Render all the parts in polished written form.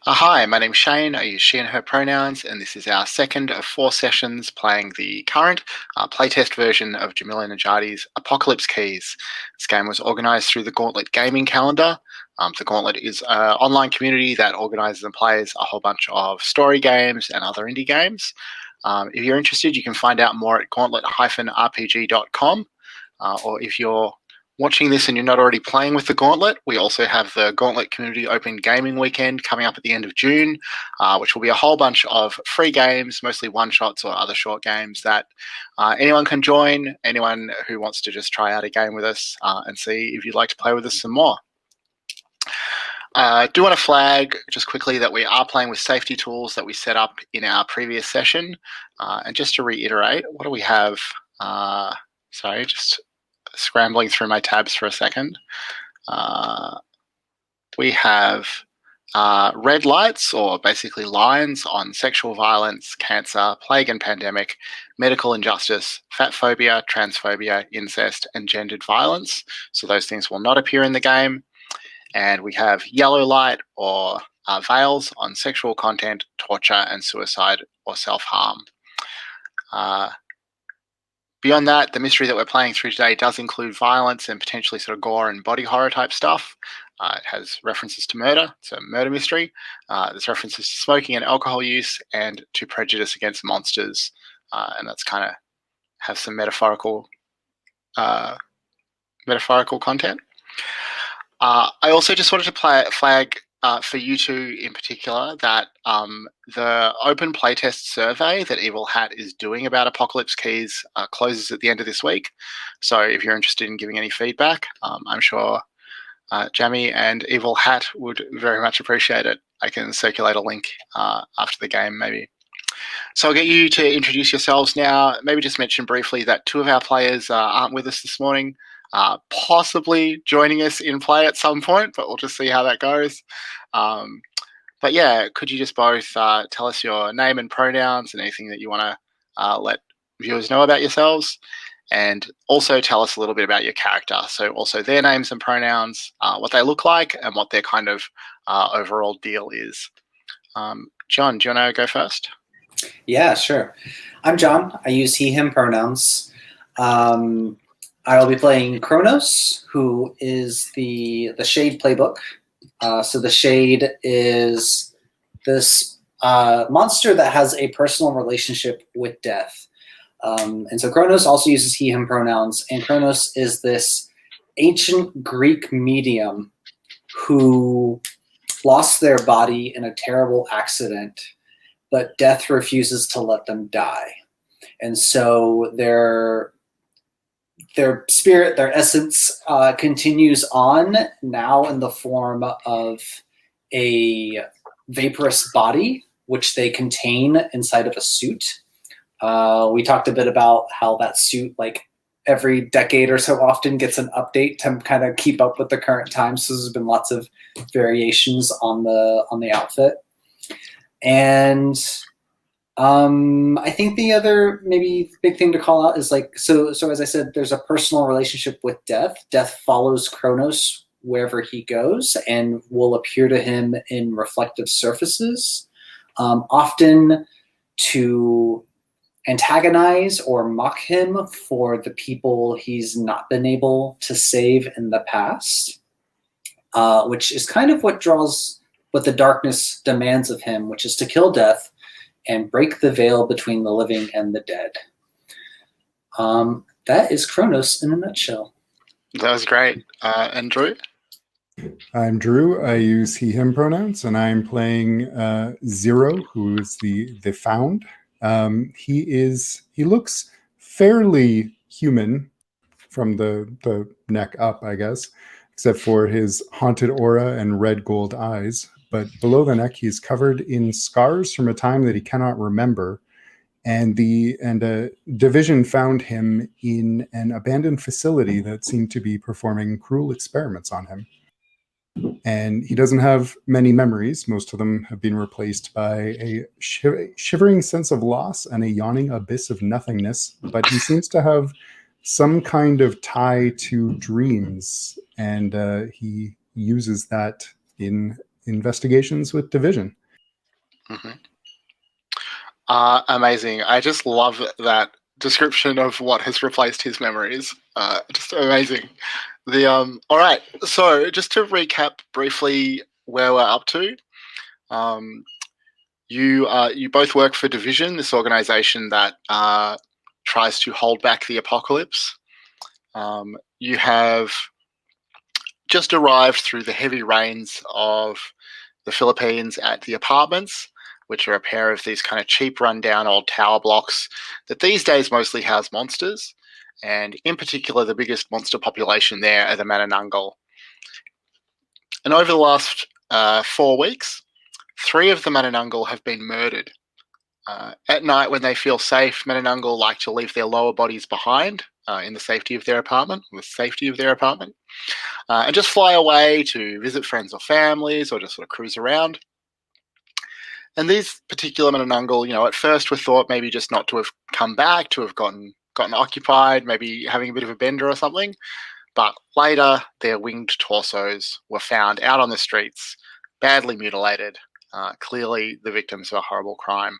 Hi, my name's Shane. I use she and her pronouns, and this is our second of 4 sessions playing the current playtest version of Jamila Najati's Apocalypse Keys. This game was organised through the Gauntlet gaming calendar. The Gauntlet is an online community that organises and plays a whole bunch of story games and other indie games. If you're interested, you can find out more at gauntlet-rpg.com, or if you're watching this and you're not already playing with the Gauntlet, we also have the Gauntlet Community Open Gaming Weekend coming up at the end of June, which will be a whole bunch of free games, mostly one-shots or other short games that anyone can join, anyone who wants to just try out a game with us and see if you'd like to play with us some more. I do want to flag just quickly that we are playing with safety tools that we set up in our previous session. And just to reiterate, what do we have? Sorry, just scrambling through my tabs for a second. We have red lights, or basically lines, on sexual violence, cancer, plague and pandemic, medical injustice, fat phobia, transphobia, incest, and gendered violence. So those things will not appear in the game. And we have yellow light, or veils, on sexual content, torture, and suicide or self-harm. Beyond that, the mystery that we're playing through today does include violence and potentially sort of gore and body horror type stuff. It has references to murder. It's a murder mystery. There's references to smoking and alcohol use, and to prejudice against monsters. And that's kind of have some metaphorical content. I also just wanted to flag for you two in particular that the open playtest survey that Evil Hat is doing about Apocalypse Keys closes at the end of this week. So if you're interested in giving any feedback, I'm sure Jamie and Evil Hat would very much appreciate it. I can circulate a link after the game, maybe. So I'll get you to introduce yourselves now. Maybe just mention briefly that 2 of our players aren't with us this morning. Possibly joining us in play at some point, but we'll just see how that goes. But yeah, could you just both tell us your name and pronouns and anything that you want to let viewers know about yourselves, and also tell us a little bit about your character. So also their names and pronouns, what they look like, and what their kind of overall deal is. John, do you want to go first? Yeah, sure. I'm John. I use he, him pronouns. I will be playing Kronos, who is the Shade playbook. So the Shade is this monster that has a personal relationship with death. And so Kronos also uses he, him pronouns. And Kronos is this ancient Greek medium who lost their body in a terrible accident, but death refuses to let them die. And so their spirit, their essence, continues on, now in the form of a vaporous body, which they contain inside of a suit. We talked a bit about how that suit, like every decade or so often, gets an update to kind of keep up with the current times. So there's been lots of variations on the outfit. And I think the other maybe big thing to call out is so as I said, there's a personal relationship with death. Death follows Kronos wherever he goes and will appear to him in reflective surfaces, often to antagonize or mock him for the people he's not been able to save in the past, which is kind of what the darkness demands of him, which is to kill death and break the veil between the living and the dead. That is Kronos in a nutshell. That was great. And Drew? I'm Drew. I use he, him pronouns, and I'm playing Zero, who is the Found. He looks fairly human from the neck up, I guess, except for his haunted aura and red gold eyes. But below the neck, he's covered in scars from a time that he cannot remember. And a division found him in an abandoned facility that seemed to be performing cruel experiments on him. And he doesn't have many memories. Most of them have been replaced by a shivering sense of loss and a yawning abyss of nothingness. But he seems to have some kind of tie to dreams, and he uses that in investigations with Division. Mm-hmm. Amazing. I just love that description of what has replaced his memories. Just amazing. All right. So just to recap briefly where we're up to, you both work for Division, this organization that tries to hold back the apocalypse. You have just arrived through the heavy rains of the Philippines at the apartments, which are a pair of these kind of cheap, rundown old tower blocks that these days mostly house monsters. And in particular, the biggest monster population there are the Manananggal. And over the last 4 weeks, 3 of the Manananggal have been murdered. At night, when they feel safe, Manananggal like to leave their lower bodies behind in the safety of their apartment, and just fly away to visit friends or families or just sort of cruise around. And these particular Manananggal, at first were thought maybe just not to have come back, to have gotten occupied, maybe having a bit of a bender or something. But later, their winged torsos were found out on the streets, badly mutilated, clearly the victims of a horrible crime.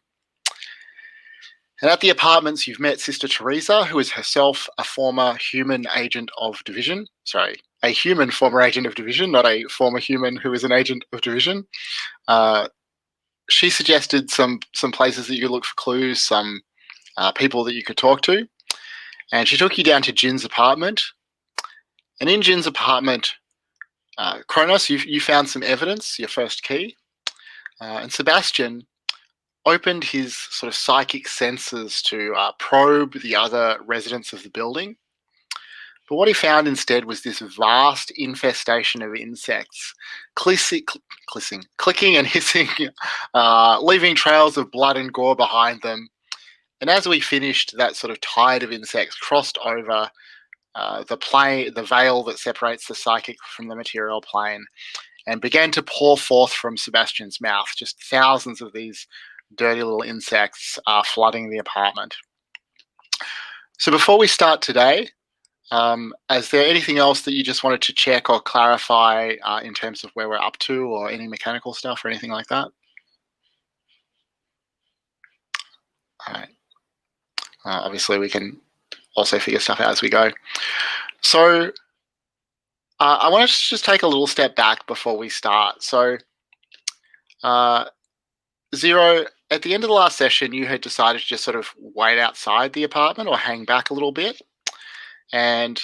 And at the apartments, you've met Sister Teresa, who is herself a former human agent of Division. Sorry, a human former agent of Division, not a former human who is an agent of Division. She suggested some places that you could look for clues, some people that you could talk to. And she took you down to Jin's apartment. And in Jin's apartment, Kronos, you found some evidence, your first key. And Sebastian opened his sort of psychic senses to probe the other residents of the building. But what he found instead was this vast infestation of insects, clicking and hissing, leaving trails of blood and gore behind them. And as we finished, that sort of tide of insects crossed over the veil that separates the psychic from the material plane and began to pour forth from Sebastian's mouth. Just thousands of these dirty little insects flooding the apartment. So before we start today, is there anything else that you just wanted to check or clarify in terms of where we're up to, or any mechanical stuff or anything like that? All right. Obviously, we can also figure stuff out as we go. So I want to just take a little step back before we start. So Zero, at the end of the last session, you had decided to just sort of wait outside the apartment or hang back a little bit. And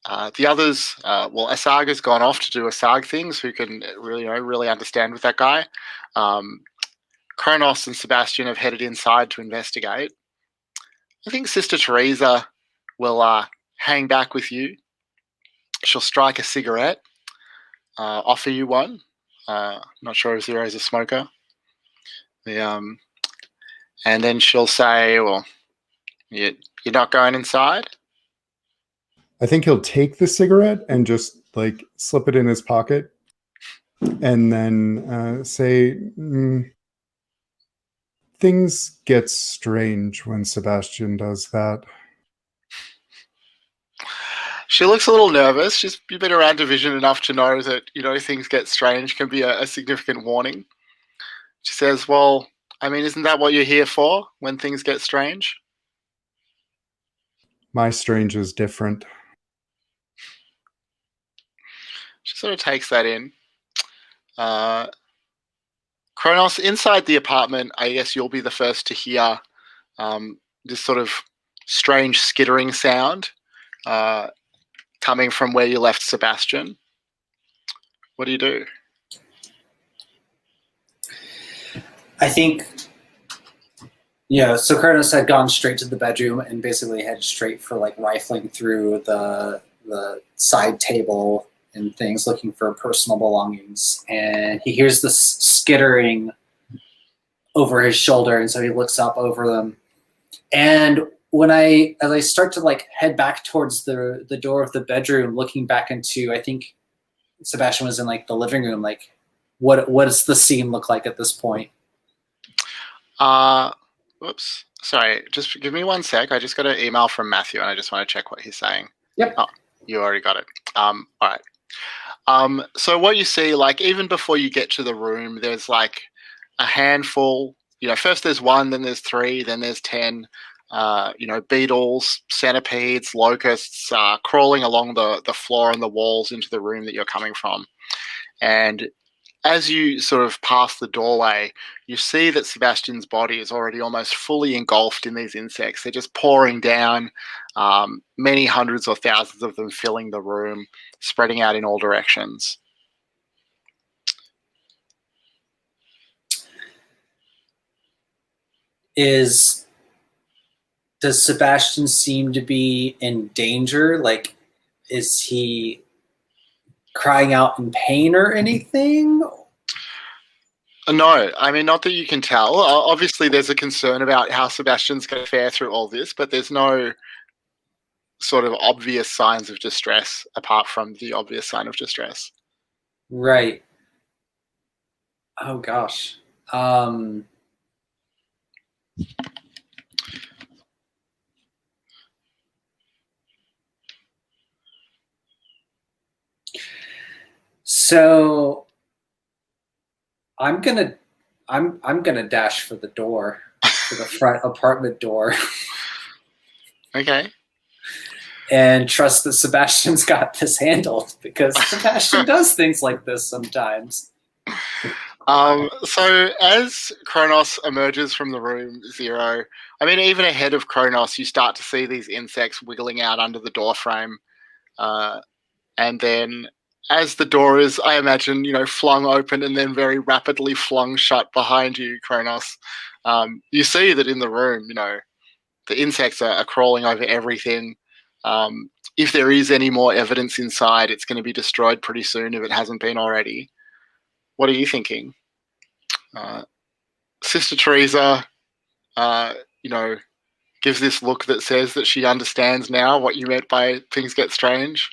the others, Asag has gone off to do Asag things. Who can really understand with that guy? Kronos and Sebastian have headed inside to investigate. I think Sister Teresa will hang back with you. She'll strike a cigarette, offer you one. Not sure if Zero's a smoker. And then she'll say, "Well, you're not going inside?" I think he'll take the cigarette and just slip it in his pocket, and then say, "Things get strange when Sebastian does that." She looks a little nervous. You've been around Division enough to know that things get strange can be a significant warning. She says, "Well, I mean, isn't that what you're here for? When things get strange?" My strange is different. She sort of takes that in. Kronos, inside the apartment, I guess you'll be the first to hear this sort of strange skittering sound coming from where you left Sebastian. What do you do? I think, so Kronos had gone straight to the bedroom and basically headed straight for rifling through the side table and things, looking for personal belongings. And he hears this skittering over his shoulder, and so he looks up over them. And as I start to head back towards the door of the bedroom, looking back into, I think Sebastian was in the living room. What does the scene look like at this point? Whoops. Sorry, just give me 1 sec. I just got an email from Matthew, and I just want to check what he's saying. Yep. Oh, you already got it. All right. So what you see, like even before you get to the room, there's like a handful. First there's one, then there's three, then there's 10. Beetles, centipedes, locusts crawling along the floor and the walls into the room that you're coming from. And as you sort of pass the doorway, you see that Sebastian's body is already almost fully engulfed in these insects. They're just pouring down, many hundreds or thousands of them filling the room, spreading out in all directions. Does Sebastian seem to be in danger? Like, is he crying out in pain or anything? No, I mean, not that you can tell. Obviously, there's a concern about how Sebastian's going to fare through all this, but there's no sort of obvious signs of distress apart from the obvious sign of distress. Right. Oh, gosh. So I'm gonna dash for the door, for the front apartment door, Okay. and trust that Sebastian's got this handled, because Sebastian does things like this sometimes. So as Kronos emerges from the room, Zero, I mean, even ahead of Kronos, you start to see these insects wiggling out under the door frame. And then as the door is, I imagine, flung open and then very rapidly flung shut behind you, Kronos, you see that in the room, the insects are crawling over everything. If there is any more evidence inside, it's going to be destroyed pretty soon if it hasn't been already. What are you thinking? Sister Teresa, gives this look that says that she understands now what you meant by things get strange.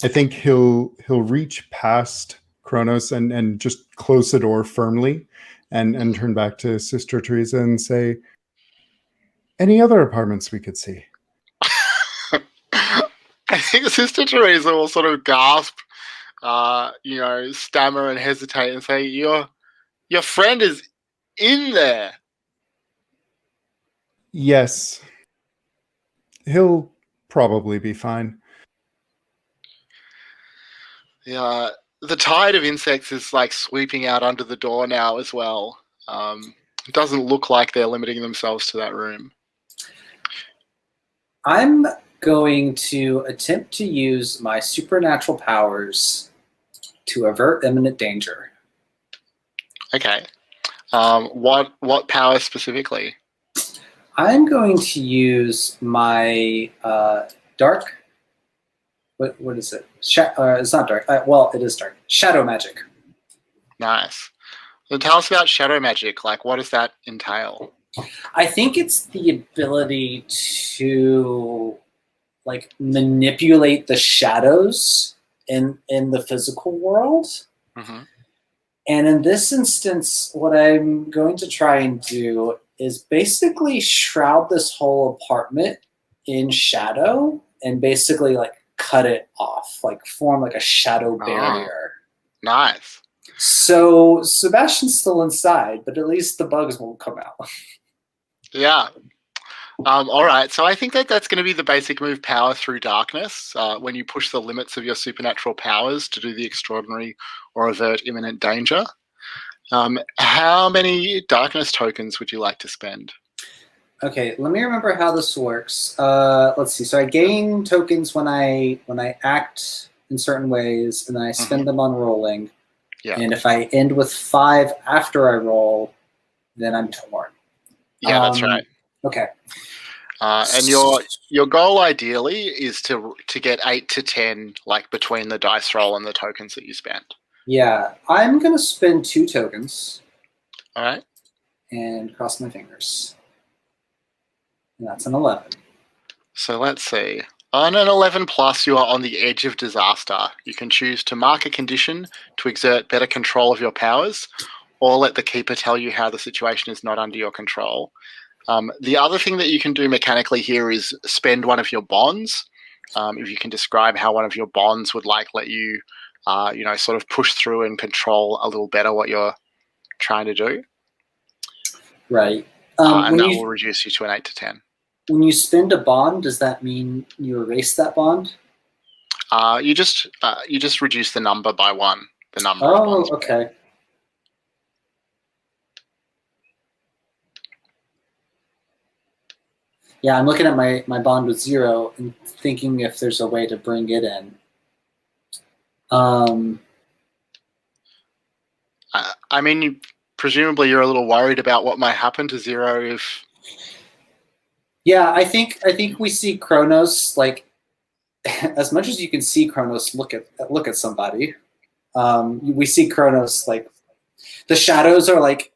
I think he'll reach past Kronos and just close the door firmly and turn back to Sister Teresa and say, any other apartments we could see? I think Sister Teresa will sort of gasp, stammer and hesitate and say, your friend is in there. Yes. He'll probably be fine. Yeah, the tide of insects is like sweeping out under the door now as well. It doesn't look like they're limiting themselves to that room. I'm going to attempt to use my supernatural powers to avert imminent danger. Okay. What power specifically? I'm going to use my dark. What is it? It's not dark. Well, it is dark. Shadow magic. Nice. So tell us about shadow magic. Like, what does that entail? I think it's the ability to like manipulate the shadows in the physical world. Mm-hmm. And in this instance, what I'm going to try and do is basically shroud this whole apartment in shadow and basically like cut it off, like form like a shadow barrier. Nice. So Sebastian's still inside, but at least the bugs won't come out. Yeah. All right. So I think that's going to be the basic move, power through darkness. When you push the limits of your supernatural powers to do the extraordinary or avert imminent danger. How many darkness tokens would you like to spend? Okay, let me remember how this works. Let's see. So I gain tokens when I act in certain ways, and then I spend them on rolling. Yeah. And if I end with 5 after I roll, then I'm torn. Yeah, that's right. Okay. And your goal ideally is to get 8 to 10, like between the dice roll and the tokens that you spend. Yeah, I'm gonna spend 2 tokens. All right. And cross my fingers. And that's an 11. So let's see. On an 11 plus, you are on the edge of disaster. You can choose to mark a condition to exert better control of your powers, or let the keeper tell you how the situation is not under your control. The other thing that you can do mechanically here is spend one of your bonds. If you can describe how one of your bonds would let you, sort of push through and control a little better what you're trying to do. Right. And that will reduce you to an 8 to 10. When you spend a bond, does that mean you erase that bond? You just reduce the number by 1. The number. Oh, okay. Yeah, I'm looking at my bond with 0 and thinking if there's a way to bring it in. I mean, presumably you're a little worried about what might happen to 0 if. Yeah, I think we see Kronos, like, as much as you can see Kronos look at somebody. We see Kronos, like, the shadows are like,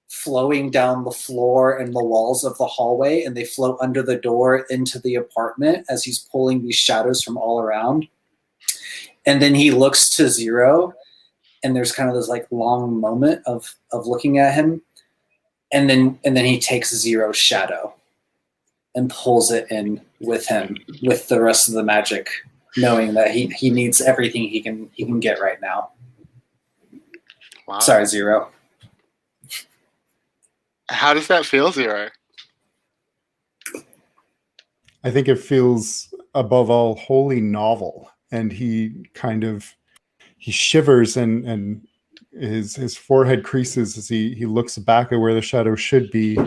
flowing down the floor and the walls of the hallway, and they float under the door into the apartment as he's pulling these shadows from all around. And then he looks to 0, and there's kind of this like long moment of looking at him, and then he takes 0's shadow and pulls it in with him with the rest of the magic, knowing that he needs everything he can get right now. Wow. Sorry, 0. How does that feel, 0? I think it feels, above all, wholly novel. And he shivers and his forehead creases as he looks back at where the shadow should be.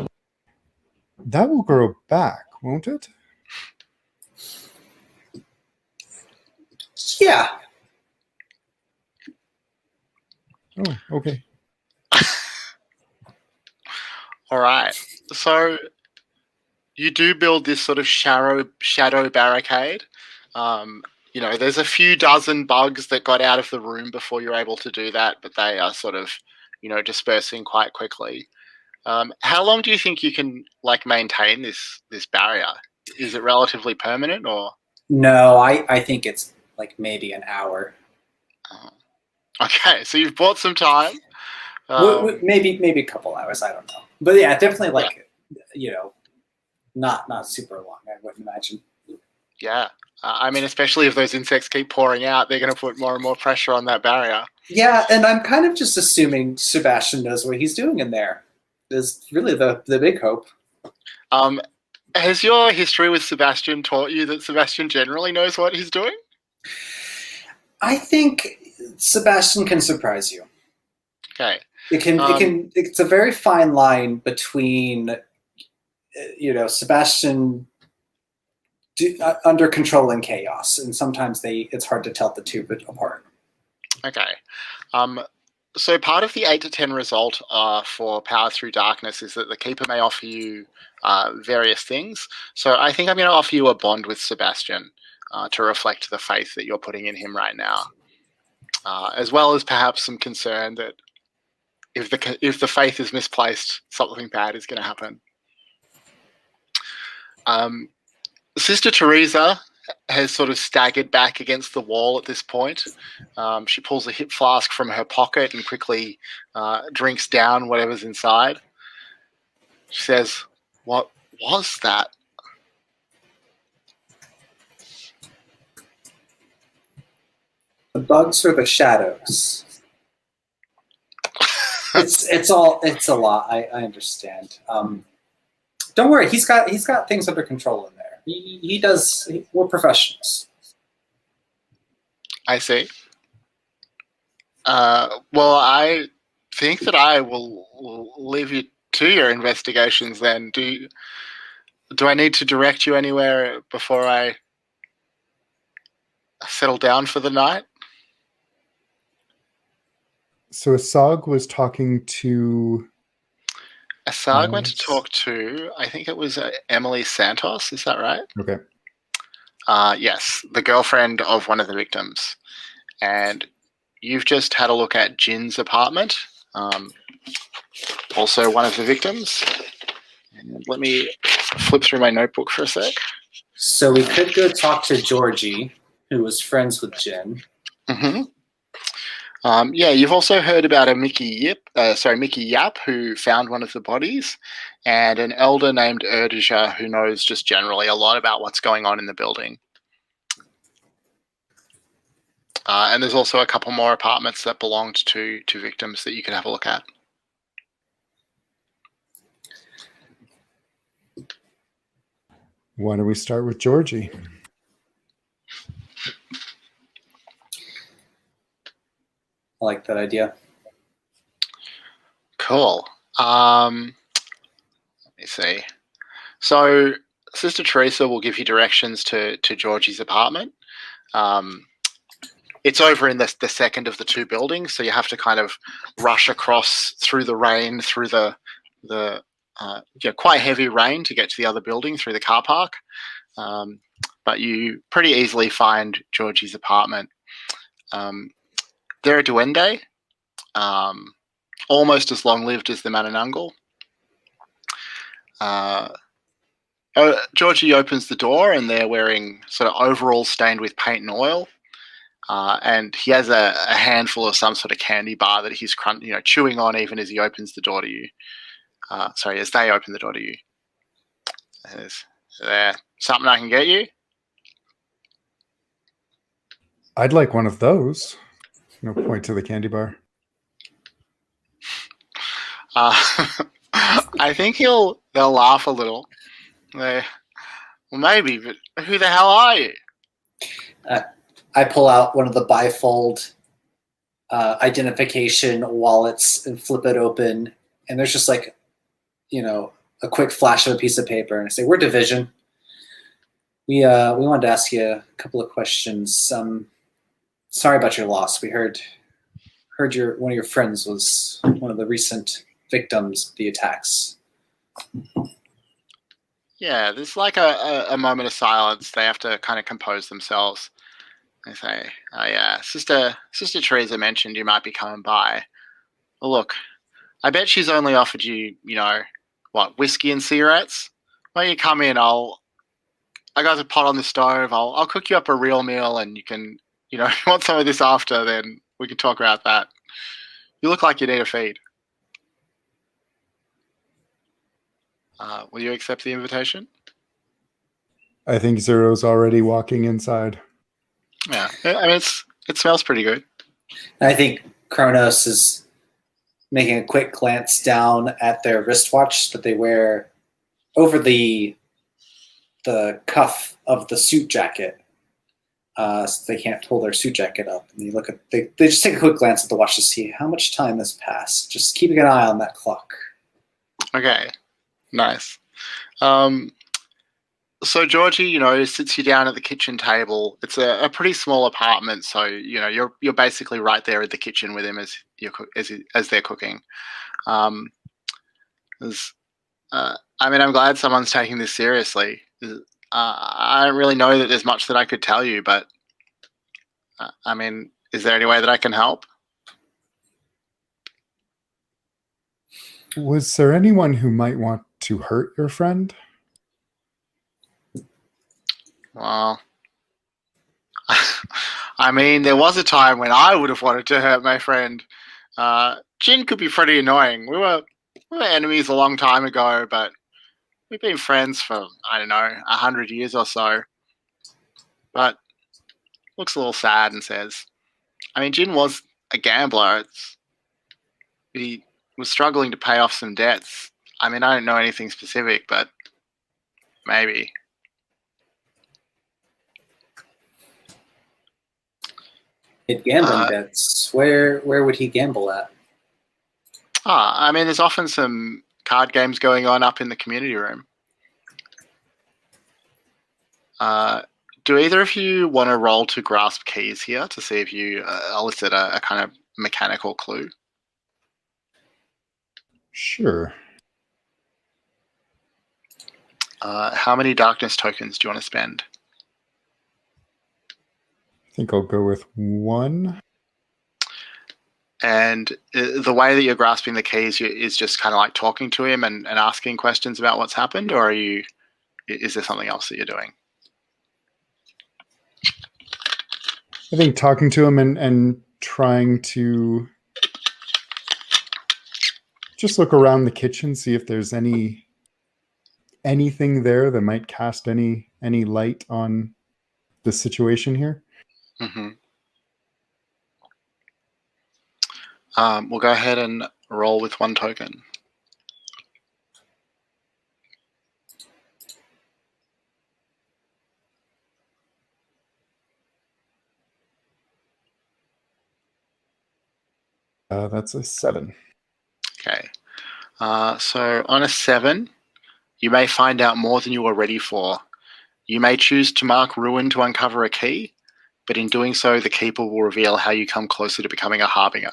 That will grow back, won't it? Yeah. Oh, okay. All right. So you do build this sort of shadow barricade. There's a few dozen bugs that got out of the room before you're able to do that, but they are sort of, dispersing quite quickly. How long do you think you can maintain this barrier? Is it relatively permanent or? No, I think it's maybe an hour. Okay, so you've bought some time. Maybe a couple hours. I don't know, but yeah, definitely not super long. I wouldn't imagine. Yeah, I mean, especially if those insects keep pouring out, they're going to put more and more pressure on that barrier. Yeah, and I'm kind of just assuming Sebastian knows what he's doing in there. Is really the big hope. Has your history with Sebastian taught you that Sebastian generally knows what he's doing? I think Sebastian can surprise you. Okay. It's a very fine line between, Sebastian under control and chaos, and sometimes it's hard to tell the two apart. Okay. So part of the 8 to 10 result for Power Through Darkness is that the Keeper may offer you various things. So I think I'm going to offer you a bond with Sebastian to reflect the faith that you're putting in him right now, as well as perhaps some concern that if the faith is misplaced, something bad is going to happen. Sister Teresa has sort of staggered back against the wall at this point. She pulls a hip flask from her pocket and quickly drinks down whatever's inside. She says, "What was that?" The bugs are the shadows. It's a lot. I understand. Don't worry. He's got things under control in there. He does. We're professionals. I see. Well, I think that I will leave you to your investigations then. Do I need to direct you anywhere before I settle down for the night? So Asag was talking to... Asag went to talk to, I think it was Emily Santos, is that right? Okay. Yes, the girlfriend of one of the victims. And you've just had a look at Jin's apartment, also one of the victims. And let me flip through my notebook for a sec. So we could go talk to Georgie, who was friends with Jin. Mm-hmm. Yeah, you've also heard about a Mickey Yap, who found one of the bodies, and an elder named Erdija who knows just generally a lot about what's going on in the building. And there's also a couple more apartments that belonged to victims that you can have a look at. Why don't we start with Georgie? I like that idea. Cool. Let me see. So Sister Teresa will give you directions to Georgie's apartment. It's over in the second of the two buildings, so you have to kind of rush across through the rain, through the quite heavy rain to get to the other building through the car park. But you pretty easily find Georgie's apartment. They're a duende, almost as long-lived as the Mananungal. Georgie opens the door, and they're wearing sort of overalls stained with paint and oil. And he has a handful of some sort of candy bar that he's chewing on even as he opens the door to you. As they open the door to you. Is there something I can get you? I'd like one of those. No point to the candy bar. I think they'll laugh a little. Well, maybe, but who the hell are you? I pull out one of the bifold identification wallets and flip it open, and there's just like, a quick flash of a piece of paper, and I say, "We're Division. We wanted to ask you a couple of questions. Sorry about your loss. We heard one of your friends was one of the recent victims of the attacks." Yeah, there's like a moment of silence. They have to kind of compose themselves. They say, "Oh yeah, Sister Teresa mentioned you might be coming by. Well, look, I bet she's only offered you, whiskey and cigarettes. When you come in, I got a pot on the stove. I'll cook you up a real meal, and you can, if you want some of this after, then we can talk about that. You look like you need a feed. Will you accept the invitation?" I think Zero's already walking inside. Yeah, I mean it smells pretty good. I think Kronos is making a quick glance down at their wristwatch that they wear over the cuff of the suit jacket, so they can't pull their suit jacket up. And they just take a quick glance at the watch to see how much time has passed. Just keeping an eye on that clock. Okay, nice. So Georgie, sits you down at the kitchen table. It's a pretty small apartment, so you're basically right there at the kitchen with him as they're cooking. I'm glad someone's taking this seriously. I don't really know that there's much that I could tell you, but is there any way that I can help? Was there anyone who might want to hurt your friend? Well, there was a time when I would have wanted to hurt my friend. Jin could be pretty annoying. We were enemies a long time ago, but we've been friends for, 100 years or so. But looks a little sad and says, Jin was a gambler. He was struggling to pay off some debts. I don't know anything specific, but maybe. Gambling debts. Where would he gamble at? There's often some card games going on up in the community room. Do either of you want to roll to grasp keys here to see if you elicit a kind of mechanical clue? Sure. How many darkness tokens do you want to spend? I think I'll go with 1. And the way that you're grasping the keys is just kind of like talking to him and asking questions about what's happened, or is there something else that you're doing? I think talking to him and trying to just look around the kitchen, see if there's anything there that might cast any light on the situation here. Mm-hmm. We'll go ahead and roll with 1 token. That's a 7. Okay. So on a 7, you may find out more than you are ready for. You may choose to mark ruin to uncover a key, but in doing so, the keeper will reveal how you come closer to becoming a harbinger.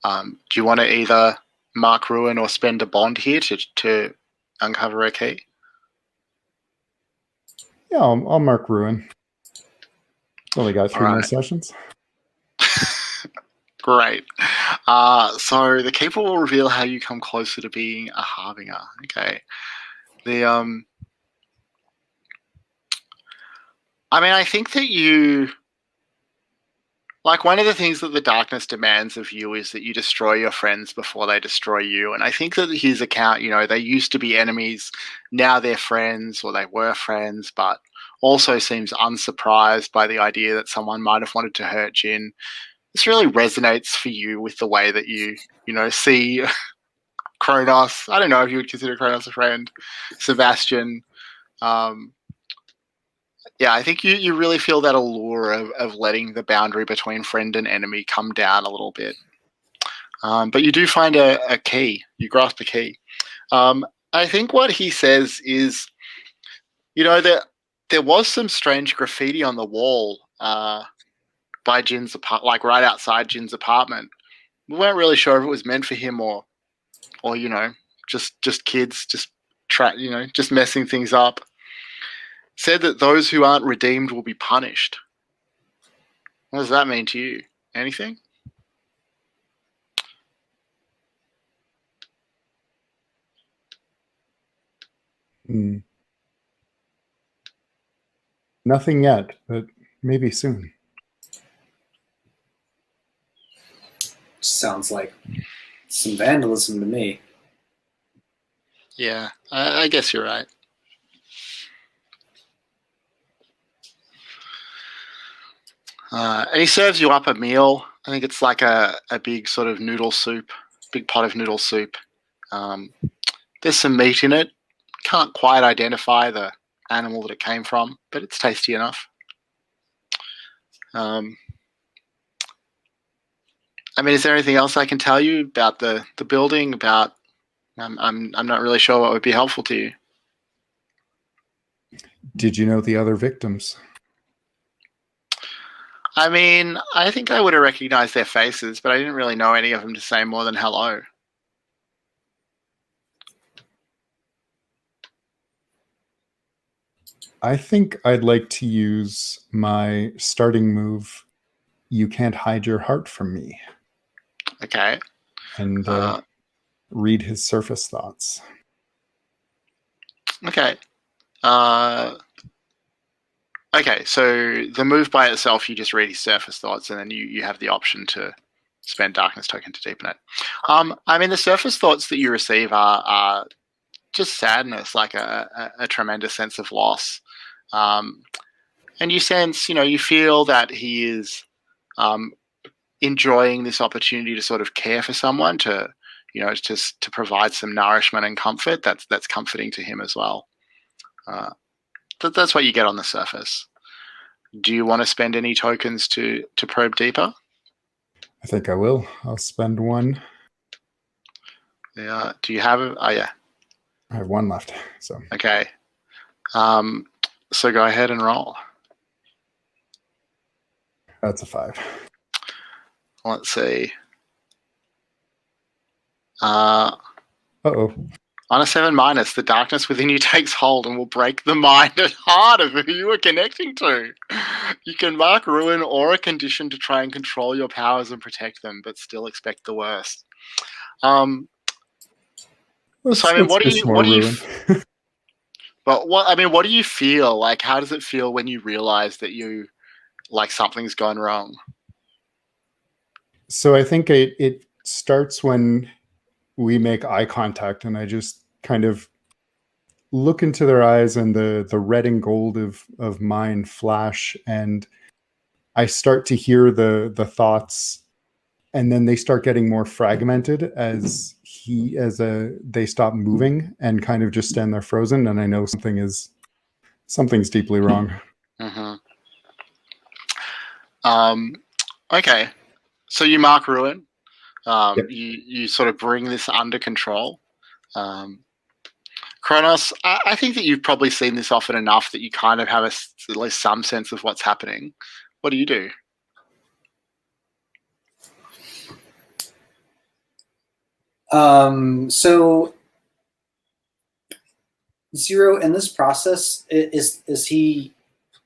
Do you want to either mark ruin or spend a bond here to uncover a key? Yeah, I'll mark ruin. Only got 3 more sessions. Great. So the keeper will reveal how you come closer to being a harbinger. Okay. I think that you, like, one of the things that the darkness demands of you is that you destroy your friends before they destroy you. And I think that his account, they used to be enemies, now they're friends, or they were friends, but also seems unsurprised by the idea that someone might have wanted to hurt Jin. This really resonates for you with the way that you see Kronos. I don't know if you would consider Kronos a friend. Sebastian. Yeah, I think you really feel that allure of letting the boundary between friend and enemy come down a little bit. But you do find a key. You grasp a key. I think what he says is, that there was some strange graffiti on the wall by Jin's apartment, like right outside Jin's apartment. We weren't really sure if it was meant for him or just kids, just messing things up. Said that those who aren't redeemed will be punished. What does that mean to you? Anything? Nothing yet, but maybe soon. Sounds like some vandalism to me. Yeah, I guess you're right. And he serves you up a meal. I think it's like a big sort of noodle soup, big pot of noodle soup. There's some meat in it. Can't quite identify the animal that it came from, but it's tasty enough. Is there anything else I can tell you about the building? About I'm not really sure what would be helpful to you. Did you know the other victims? I think I would have recognized their faces, but I didn't really know any of them to say more than hello. I think I'd like to use my starting move, You Can't Hide Your Heart from Me. Okay. And read his surface thoughts. Okay. Okay, so the move by itself, you just read his surface thoughts, and then you have the option to spend darkness token to deepen it. The surface thoughts that you receive are just sadness, like a tremendous sense of loss. And you sense, you feel that he is enjoying this opportunity to sort of care for someone, to provide some nourishment and comfort. That's comforting to him as well. That's what you get on the surface. Do you want to spend any tokens to probe deeper? I think I will. I'll spend 1. Yeah. Do you have it? Oh, yeah. I have 1 left. So okay. So go ahead and roll. That's a 5. Let's see. Uh-oh. On a 7 minus, the darkness within you takes hold and will break the mind and heart of who you are connecting to. You can mark ruin or a condition to try and control your powers and protect them, but still expect the worst. What do you? But what do you feel like? How does it feel when you realize that you like something's gone wrong? So I think it starts when we make eye contact, and I just kind of look into their eyes, and the red and gold of mine flash, and I start to hear the thoughts, and then they start getting more fragmented as they stop moving and kind of just stand there frozen, and I know something's deeply wrong. Mm-hmm. Okay, so you mark ruin. Yep. You sort of bring this under control. Kronos, I think that you've probably seen this often enough that you kind of have at least some sense of what's happening. What do you do? So Zero, in this process, is he?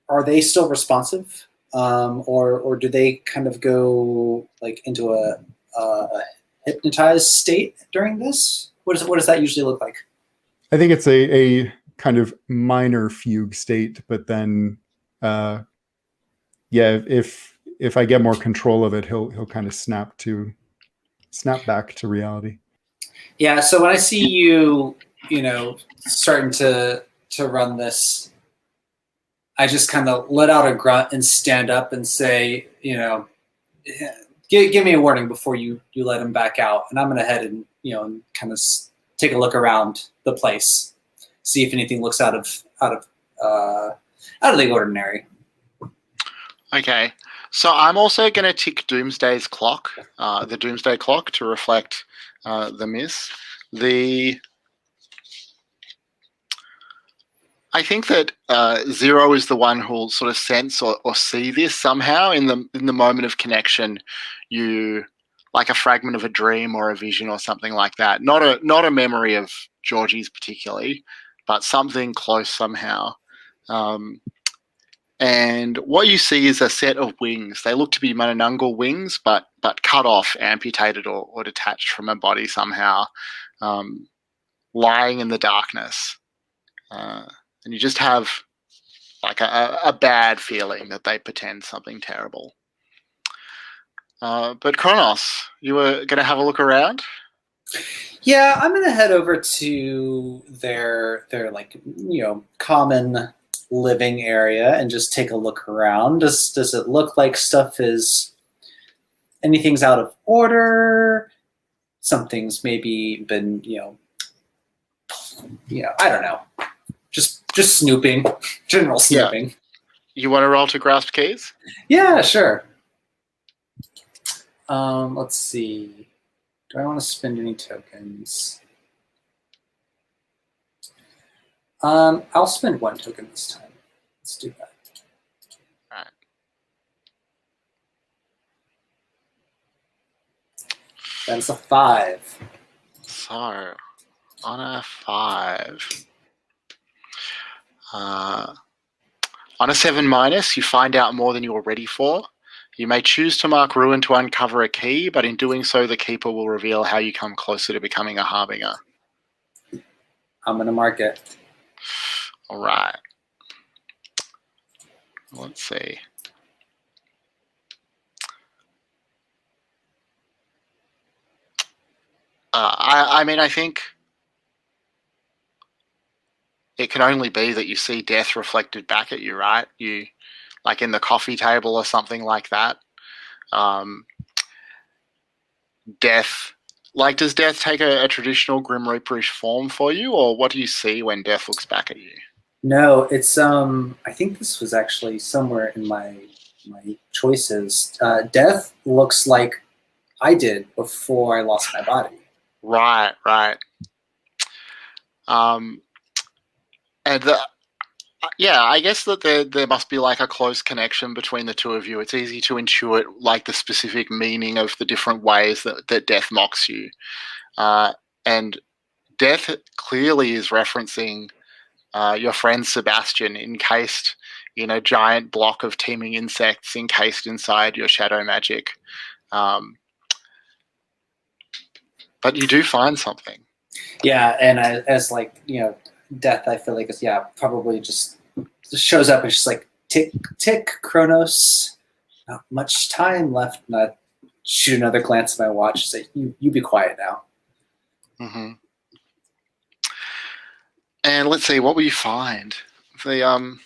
Are they still responsive, or do they kind of go like into a hypnotized state during this? What does that usually look like? I think it's a kind of minor fugue state, but then yeah, if I get more control of it, he'll kind of snap back to reality. Yeah. So when I see you, starting to run this, I just kind of let out a grunt and stand up and say, give me a warning before you let him back out, and I'm gonna head and kind of take a look around the place, see if anything looks out of the ordinary. Okay, so I'm also going to tick Doomsday's clock, the Doomsday clock, to reflect the miss. I think that Zero is the one who'll sort of sense or see this somehow in the moment of connection. You, like a fragment of a dream or a vision or something like that. Not a memory of Georgie's particularly, but something close somehow. And what you see is a set of wings. They look to be Mananungal wings, but cut off, amputated, or detached from a body somehow, lying in the darkness. And you just have like a bad feeling that they pretend something terrible. But Kronos, you were going to have a look around? Yeah, I'm going to head over to their like, common living area and just take a look around. Does it look like anything's out of order? Something's maybe been, I don't know. Just snooping, general snooping. Yeah. You want to roll to grasp keys? Yeah, sure. Let's see. Do I want to spend any tokens? I'll spend one token this time. Let's do that. All right. That's a 5. So, on a 5. On a 7 minus, you find out more than you are ready for. You may choose to mark ruin to uncover a key, but in doing so, the keeper will reveal how you come closer to becoming a harbinger. I'm going to mark it. All right. Let's see. I think it can only be that you see death reflected back at you, right? You, like in the coffee table or something like that. Death, like, does death take a traditional Grim Reaperish form for you, or what do you see when death looks back at you? No, it's I think this was actually somewhere in my choices. Death looks like I did before I lost my body. Right. And yeah, I guess that there must be like a close connection between the two of you. It's easy to intuit like the specific meaning of the different ways that death mocks you. And death clearly is referencing your friend Sebastian, encased in a giant block of teeming insects encased inside your shadow magic. But you do find something. Yeah, and as like, death, I feel like it's probably just shows up and just like tick tick Kronos. Not much time left. Not shoot another glance at my watch. Say, you be quiet now. Mm-hmm. And let's see, what will you find? The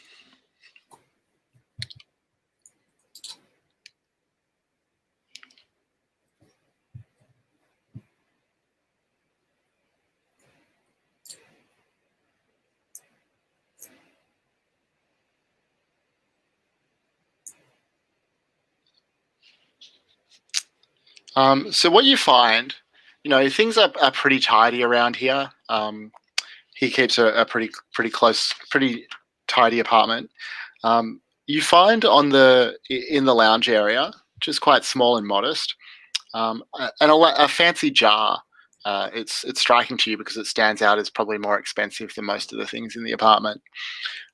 so what you find, things are pretty tidy around here. He keeps a pretty close, pretty tidy apartment. You find in the lounge area, which is quite small and modest, a fancy jar. It's striking to you because it stands out as probably more expensive than most of the things in the apartment.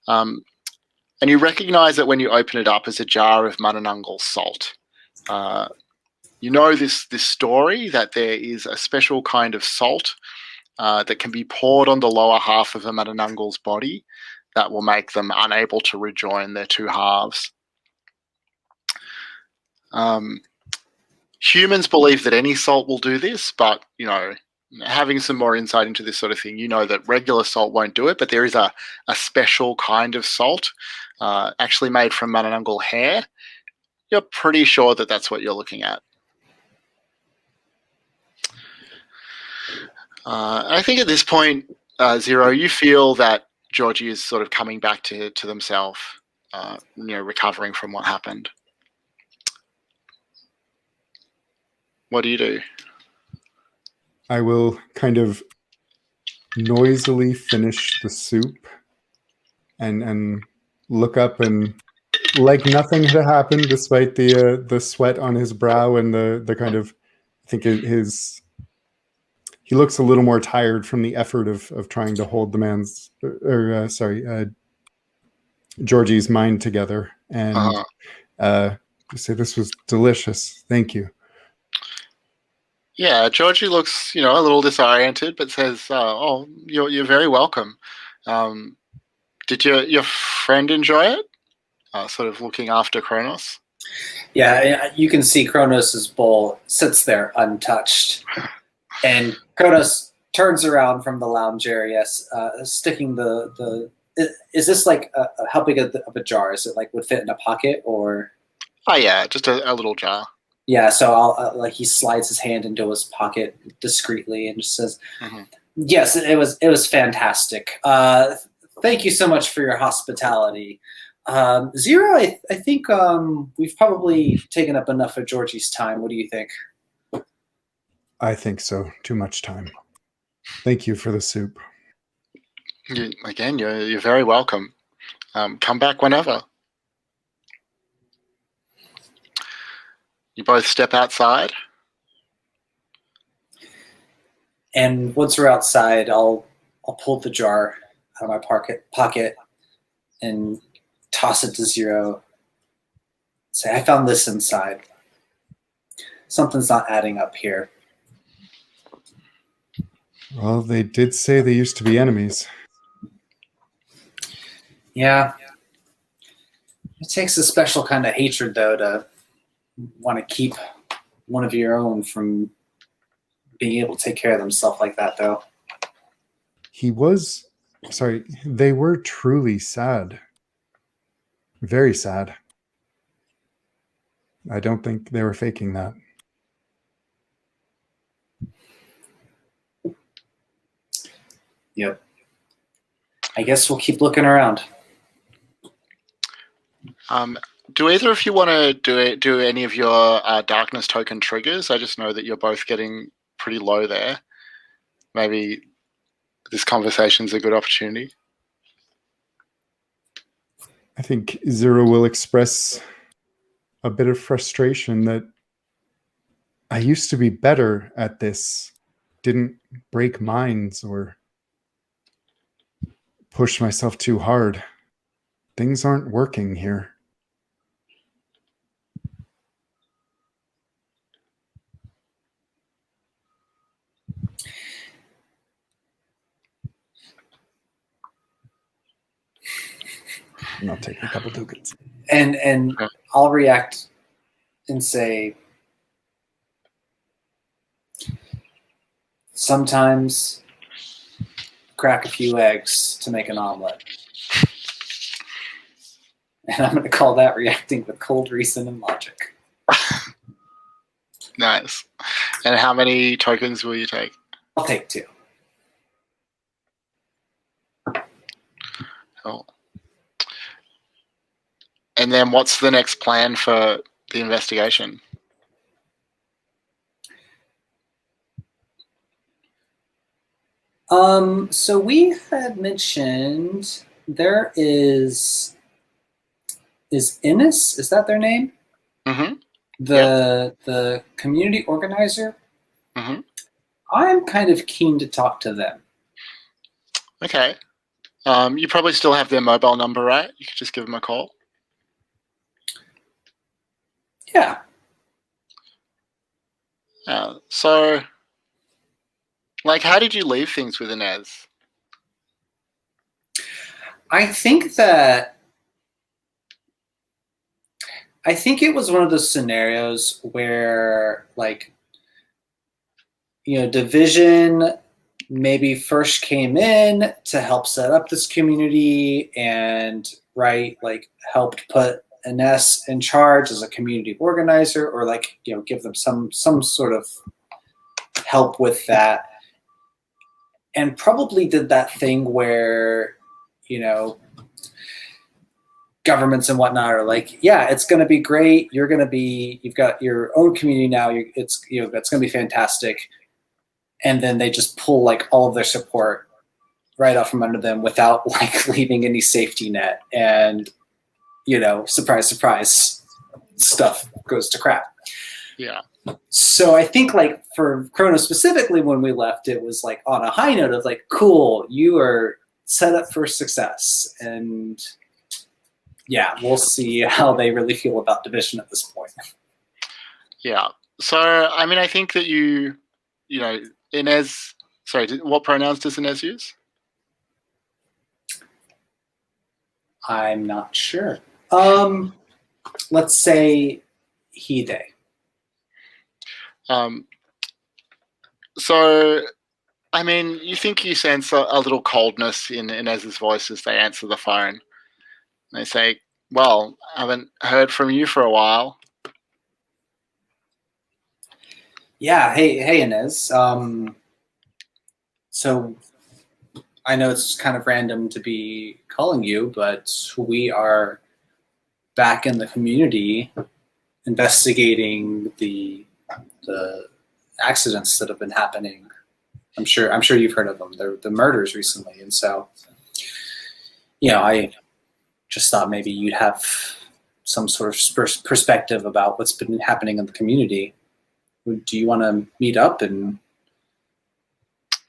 And you recognize it when you open it up as a jar of Mananungal salt. You know this story that there is a special kind of salt that can be poured on the lower half of a Mananungal's body that will make them unable to rejoin their two halves. Humans believe that any salt will do this, but having some more insight into this sort of thing, you know that regular salt won't do it, but there is a special kind of salt actually made from Mananungal hair. You're pretty sure that that's what you're looking at. I think at this point, Zero, you feel that Georgie is sort of coming back to themselves, recovering from what happened. What do you do? I will kind of noisily finish the soup and look up, and like nothing had happened, despite the sweat on his brow and the kind of, I think he looks a little more tired from the effort of trying to hold Georgie's mind together, and say, this was delicious. Thank you. Yeah, Georgie looks, a little disoriented, but says, "Oh, you're very welcome. Did your friend enjoy it?" Sort of looking after Kronos. Yeah, you can see Kronos' bowl sits there untouched. And Kronos turns around from the lounge area, sticking the. Is this like how big of a jar? Is it like would fit in a pocket or? Oh yeah, just a little jar. Yeah, so I'll he slides his hand into his pocket discreetly and just says, "Yes, it was fantastic. Thank you so much for your hospitality. Zero, I think we've probably taken up enough of Georgie's time. What do you think?" I think so. Too much time. Thank you for the soup. You're very welcome. Come back whenever. You both step outside. And once we're outside, I'll pull the jar out of my pocket and toss it to Zero. Say, I found this inside. Something's not adding up here. Well, they did say they used to be enemies. Yeah. It takes a special kind of hatred, though, to want to keep one of your own from being able to take care of themselves like that, though. They were truly sad. Very sad. I don't think they were faking that. Yep. I guess we'll keep looking around. Do either of you want to do any of your darkness token triggers? I just know that you're both getting pretty low there. Maybe this conversation's a good opportunity. I think Zero will express a bit of frustration that I used to be better at this. Didn't break minds or push myself too hard. Things aren't working here. And I'll take a couple tokens. And I'll react and say, sometimes crack a few eggs to make an omelet. And I'm going to call that reacting with cold reason and logic. Nice. And how many tokens will you take? I'll take 2. Cool. And then what's the next plan for the investigation? So we had mentioned there is Innes, is that their name? Mm-hmm. The community organizer. Mm-hmm. I'm kind of keen to talk to them. Okay. You probably still have their mobile number, right? You could just give them a call. Yeah. So, like, how did you leave things with Inez? I think it was one of those scenarios where, like, Division maybe first came in to help set up this community and, right, like, helped put Ines in charge as a community organizer, or, like, give them some sort of help with that, and probably did that thing where, governments and whatnot are like, yeah, it's going to be great. You've got your own community now. That's going to be fantastic. And then they just pull, like, all of their support right out from under them without, like, leaving any safety net. And, surprise, surprise, stuff goes to crap. Yeah. So I think, like, for Kronos specifically, when we left, it was, like, on a high note of, like, cool, you are set up for success. And yeah, we'll see how they really feel about Division at this point. Yeah. So, I mean, I think that Inez, sorry, what pronouns does Inez use? I'm not sure. Let's say he, they. So, I mean, you think you sense a little coldness in Inez's voice as they answer the phone. They say, well, I haven't heard from you for a while. Yeah, hey, Inez. So I know it's kind of random to be calling you, but we are back in the community investigating the accidents that have been happening. I'm sure you've heard of them. They're the murders recently, and so I just thought maybe you'd have some sort of perspective about what's been happening in the community. Do you want to meet up and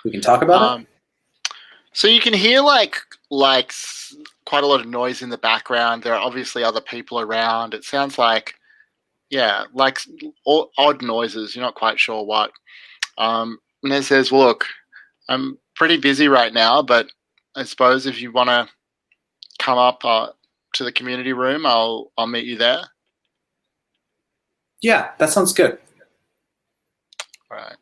we can talk about it? So you can hear like quite a lot of noise in the background. There are obviously other people around. It sounds like, yeah, like odd noises. You're not quite sure what. And it says, well, look, I'm pretty busy right now, but I suppose if you want to come up to the community room, I'll meet you there. Yeah, that sounds good. All right.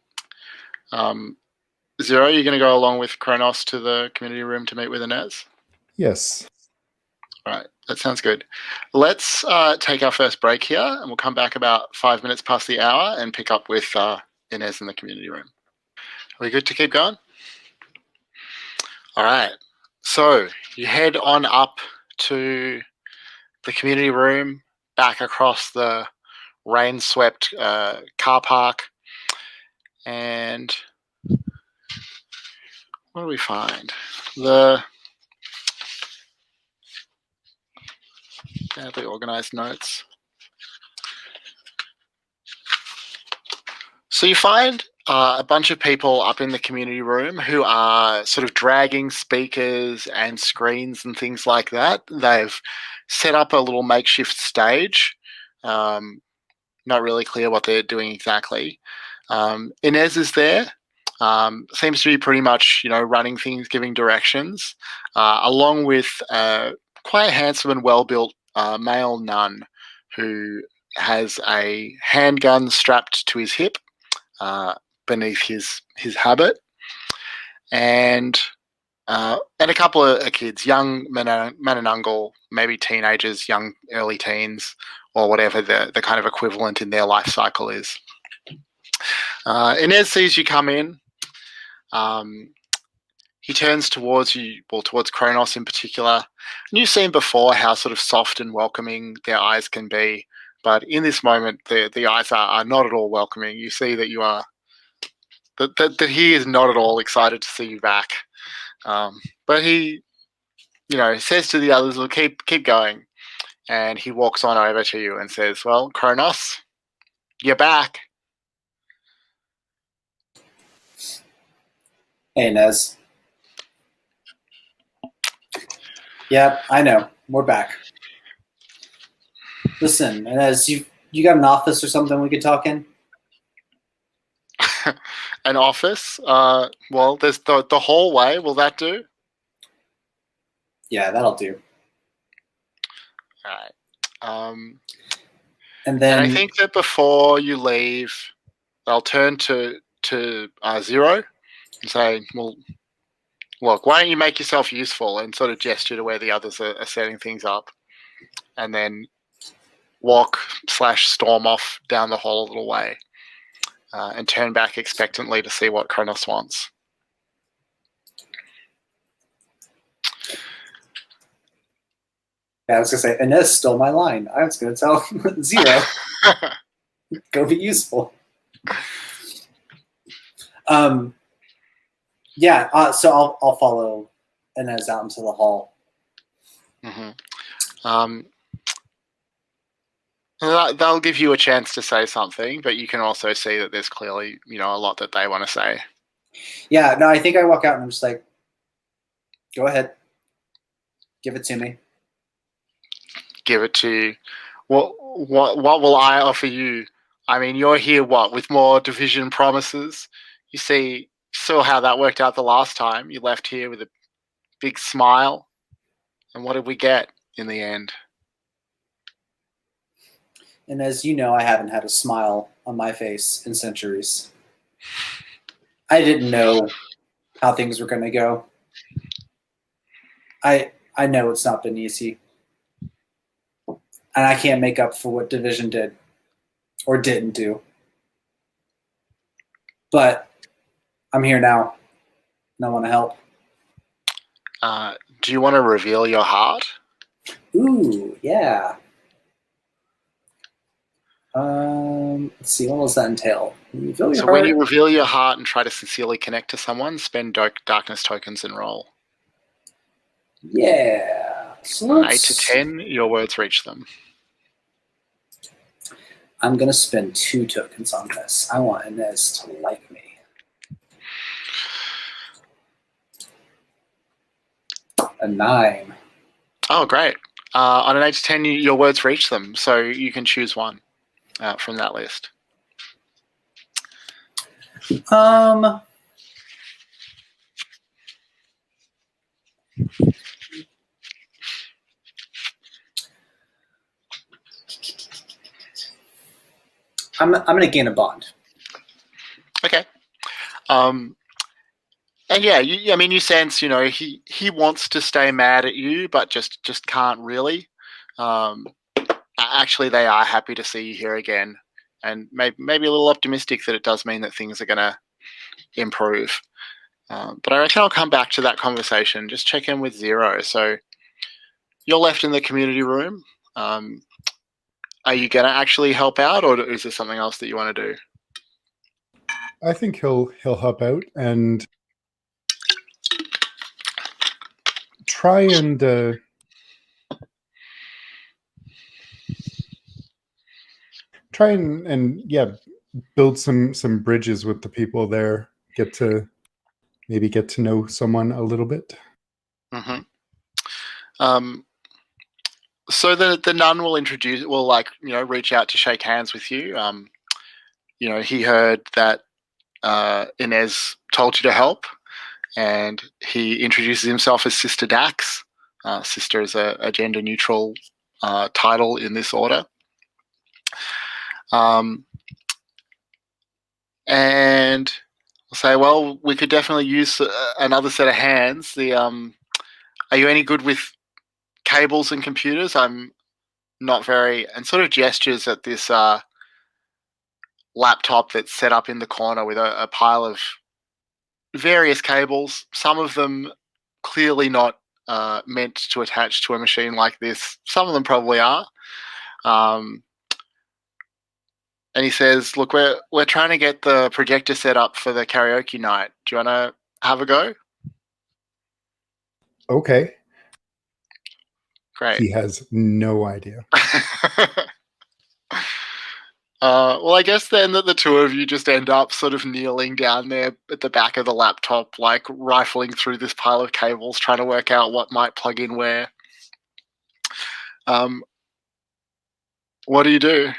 Zero, you're going to go along with Kronos to the community room to meet with Inez? Yes. All right, that sounds good. Let's take our first break here, and we'll come back about 5 minutes past the hour and pick up with Inez in the community room. Are we good to keep going? All right. So you head on up to the community room, back across the rain-swept car park, and what do we find? The badly organized notes. So you find a bunch of people up in the community room who are sort of dragging speakers and screens and things like that. They've set up a little makeshift stage. Not really clear what they're doing exactly. Inez is there. Seems to be pretty much, running things, giving directions, along with quite a handsome and well-built male nun who has a handgun strapped to his hip beneath his habit, and a couple of kids, young Mananungal, maybe teenagers, young early teens, or whatever the kind of equivalent in their life cycle is. Inez sees you come in. He turns towards you, well, towards Kronos in particular. And you've seen before how sort of soft and welcoming their eyes can be. But in this moment, the eyes are not at all welcoming. You see that you are, that he is not at all excited to see you back. But he, says to the others, well, keep going. And he walks on over to you and says, well, Kronos, you're back. Hey, Nez. Yep, I know. We're back. Listen, Nez, you got an office or something we could talk in? An office? Well, there's the hallway. Will that do? Yeah, that'll do. All right. And then I think that before you leave, they'll turn to Zero and say, well, look, why don't you make yourself useful, and sort of gesture to where the others are setting things up, and then walk/storm off down the hall a little way and turn back expectantly to see what Kronos wants. I was going to say, Inez stole my line. I was going to tell Zero, go be useful. So I'll follow Inez out into the hall. Mm-hmm. They'll give you a chance to say something, but you can also see that there's clearly, a lot that they want to say. Yeah, no, I think I walk out and I'm just like, go ahead. Give it to me. Give it to you. What will I offer you? I mean, you're here, with more division promises? You saw how that worked out the last time. You left here with a big smile. And what did we get in the end? And as you know, I haven't had a smile on my face in centuries. I didn't know how things were going to go. I know it's not been easy. And I can't make up for what Division did or didn't do. But I'm here now, and I want to help. Do you want to reveal your heart? Ooh, yeah. Let's see, what does that entail? When you reveal your heart and try to sincerely connect to someone, spend darkness tokens and roll. Yeah. So 8 to 10, your words reach them. I'm going to spend 2 tokens on this. I want Inez to like me. A 9. Oh, great. On an 8 to 10, your words reach them, so you can choose one from that list. I'm going to gain a bond. Okay. And yeah, you sense, he wants to stay mad at you, but just can't really. Actually, they are happy to see you here again, and maybe a little optimistic that it does mean that things are going to improve. But I reckon I'll come back to that conversation. Just check in with Zero. So you're left in the community room. Are you going to actually help out, or is there something else that you want to do? I think he'll help out and try and build some bridges with the people there. Get to know someone a little bit. Mm-hmm. So the nun will reach out to shake hands with you. He heard that Inez told you to help, and he introduces himself as Sister Dax. Sister is a gender neutral title in this order. And I'll say, well, we could definitely use another set of hands. Are you any good with cables and computers? I'm not very, and sort of gestures at this laptop that's set up in the corner with a pile of various cables. Some of them clearly not meant to attach to a machine like this. Some of them probably are. And he says, "Look, we're trying to get the projector set up for the karaoke night. Do you want to have a go?" Okay. Great. He has no idea. Well, I guess then that the two of you just end up sort of kneeling down there at the back of the laptop, like rifling through this pile of cables, trying to work out what might plug in where. What do you do?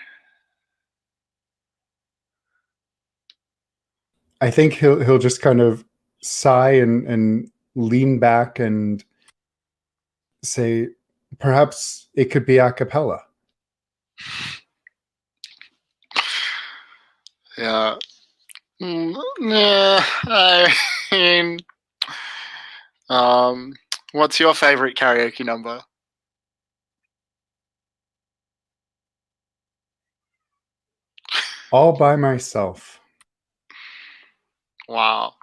I think he'll just kind of sigh and lean back and say, perhaps it could be a cappella. Yeah. Yeah. I mean, what's your favorite karaoke number? All by myself. Wow.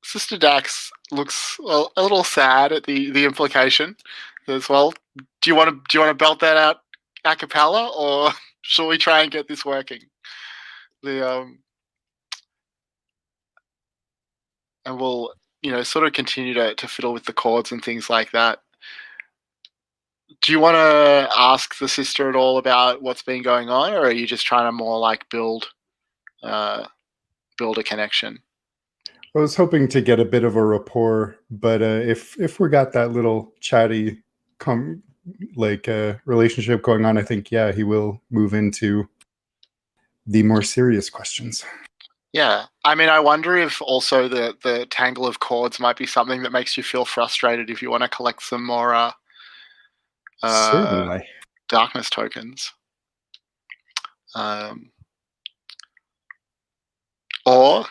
Sister Dax looks a little sad at the implication as well. Do you want to belt that out a cappella, or shall we try and get this working? And we'll sort of continue to fiddle with the chords and things like that. Do you want to ask the sister at all about what's been going on, or are you just trying to more like build a connection? I was hoping to get a bit of a rapport, but if we got that little chatty relationship going on, I think he will move into the more serious questions. Yeah, I mean, I wonder if also the tangle of chords might be something that makes you feel frustrated if you want to collect some more Certainly. darkness tokens. Or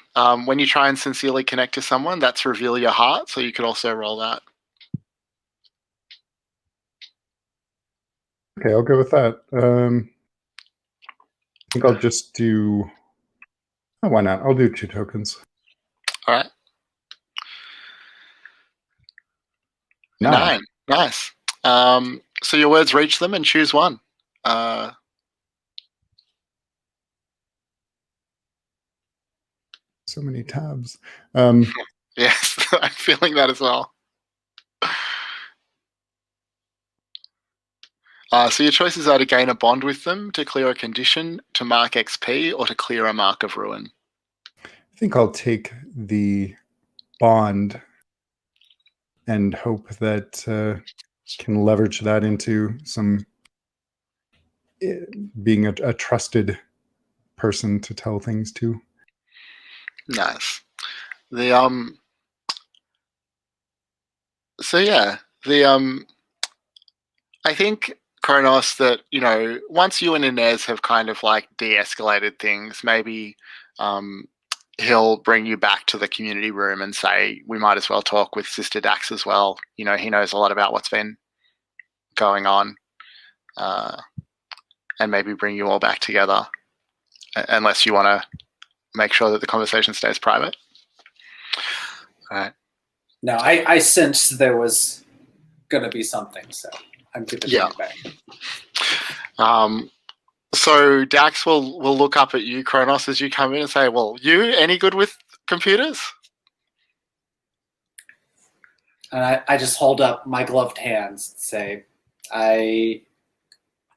when you try and sincerely connect to someone, that's reveal your heart, so you could also roll that. Okay, I'll go with that. I think I'll just do... Oh, why not? I'll do 2 tokens. All right. 9. Nice. So your words reach them and choose one. So many tabs. Yes, I'm feeling that as well. So your choices are to gain a bond with them, to clear a condition, to mark XP, or to clear a mark of ruin. I think I'll take the bond and hope that can leverage that into some being a trusted person to tell things to. Nice. So yeah, I think Kronos that once you and Inez have kind of like de-escalated things, maybe he'll bring you back to the community room and say we might as well talk with Sister Dax as well. He knows a lot about what's been going on, and maybe bring you all back together, unless you want to make sure that the conversation stays private. All right. No, I sensed there was going to be something, so I'm keeping it back. So Dax will look up at you, Kronos, as you come in and say, well, you any good with computers? And I just hold up my gloved hands and say, I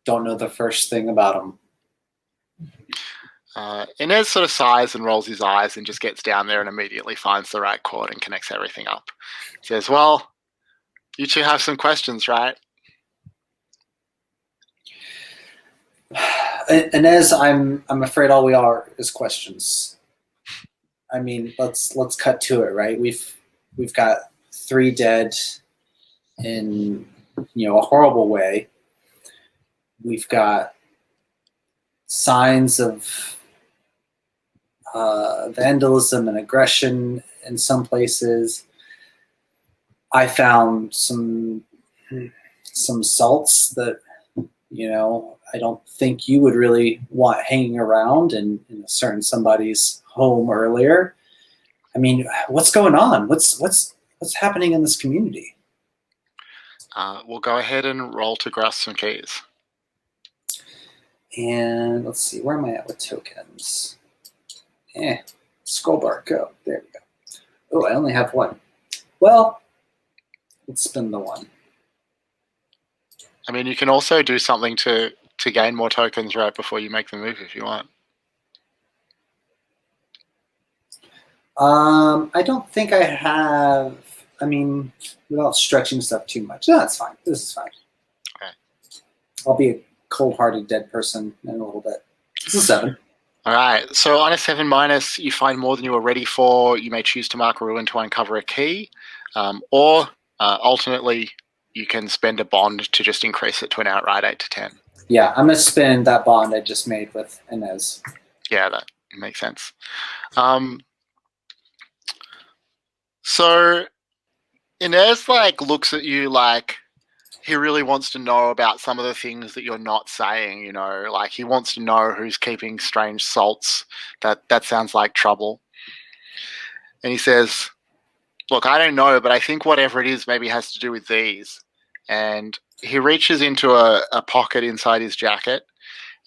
don't know the first thing about them. Inez sort of sighs and rolls his eyes and just gets down there and immediately finds the right chord and connects everything up. He says, well, you two have some questions, right? Inez, I'm afraid all we are is questions. I mean, let's cut to it, right? We've got 3 dead in a horrible way. We've got signs of vandalism and aggression in some places. I found some salts that, I don't think you would really want hanging around in a certain somebody's home earlier. I mean, what's going on? What's happening in this community? We'll go ahead and roll to grasp some keys. And let's see, where am I at with tokens? Scroll bar, go. There we go. Oh, I only have one. Well, let's spin the one. I mean, you can also do something to gain more tokens right before you make the move if you want. I don't think I have. I mean, without stretching stuff too much. No, that's fine. This is fine. Okay. I'll be a cold-hearted dead person in a little bit. This is 7. All right. So on a 7-, you find more than you were ready for. You may choose to mark a ruin to uncover a key, or alternately, you can spend a bond to just increase it to an outright 8 to 10. Yeah, I'm gonna spend that bond I just made with Inez. Yeah, that makes sense. So Inez looks at you like he really wants to know about some of the things that you're not saying, he wants to know who's keeping strange salts. That sounds like trouble. And he says, look, I don't know, but I think whatever it is maybe has to do with these. And he reaches into a pocket inside his jacket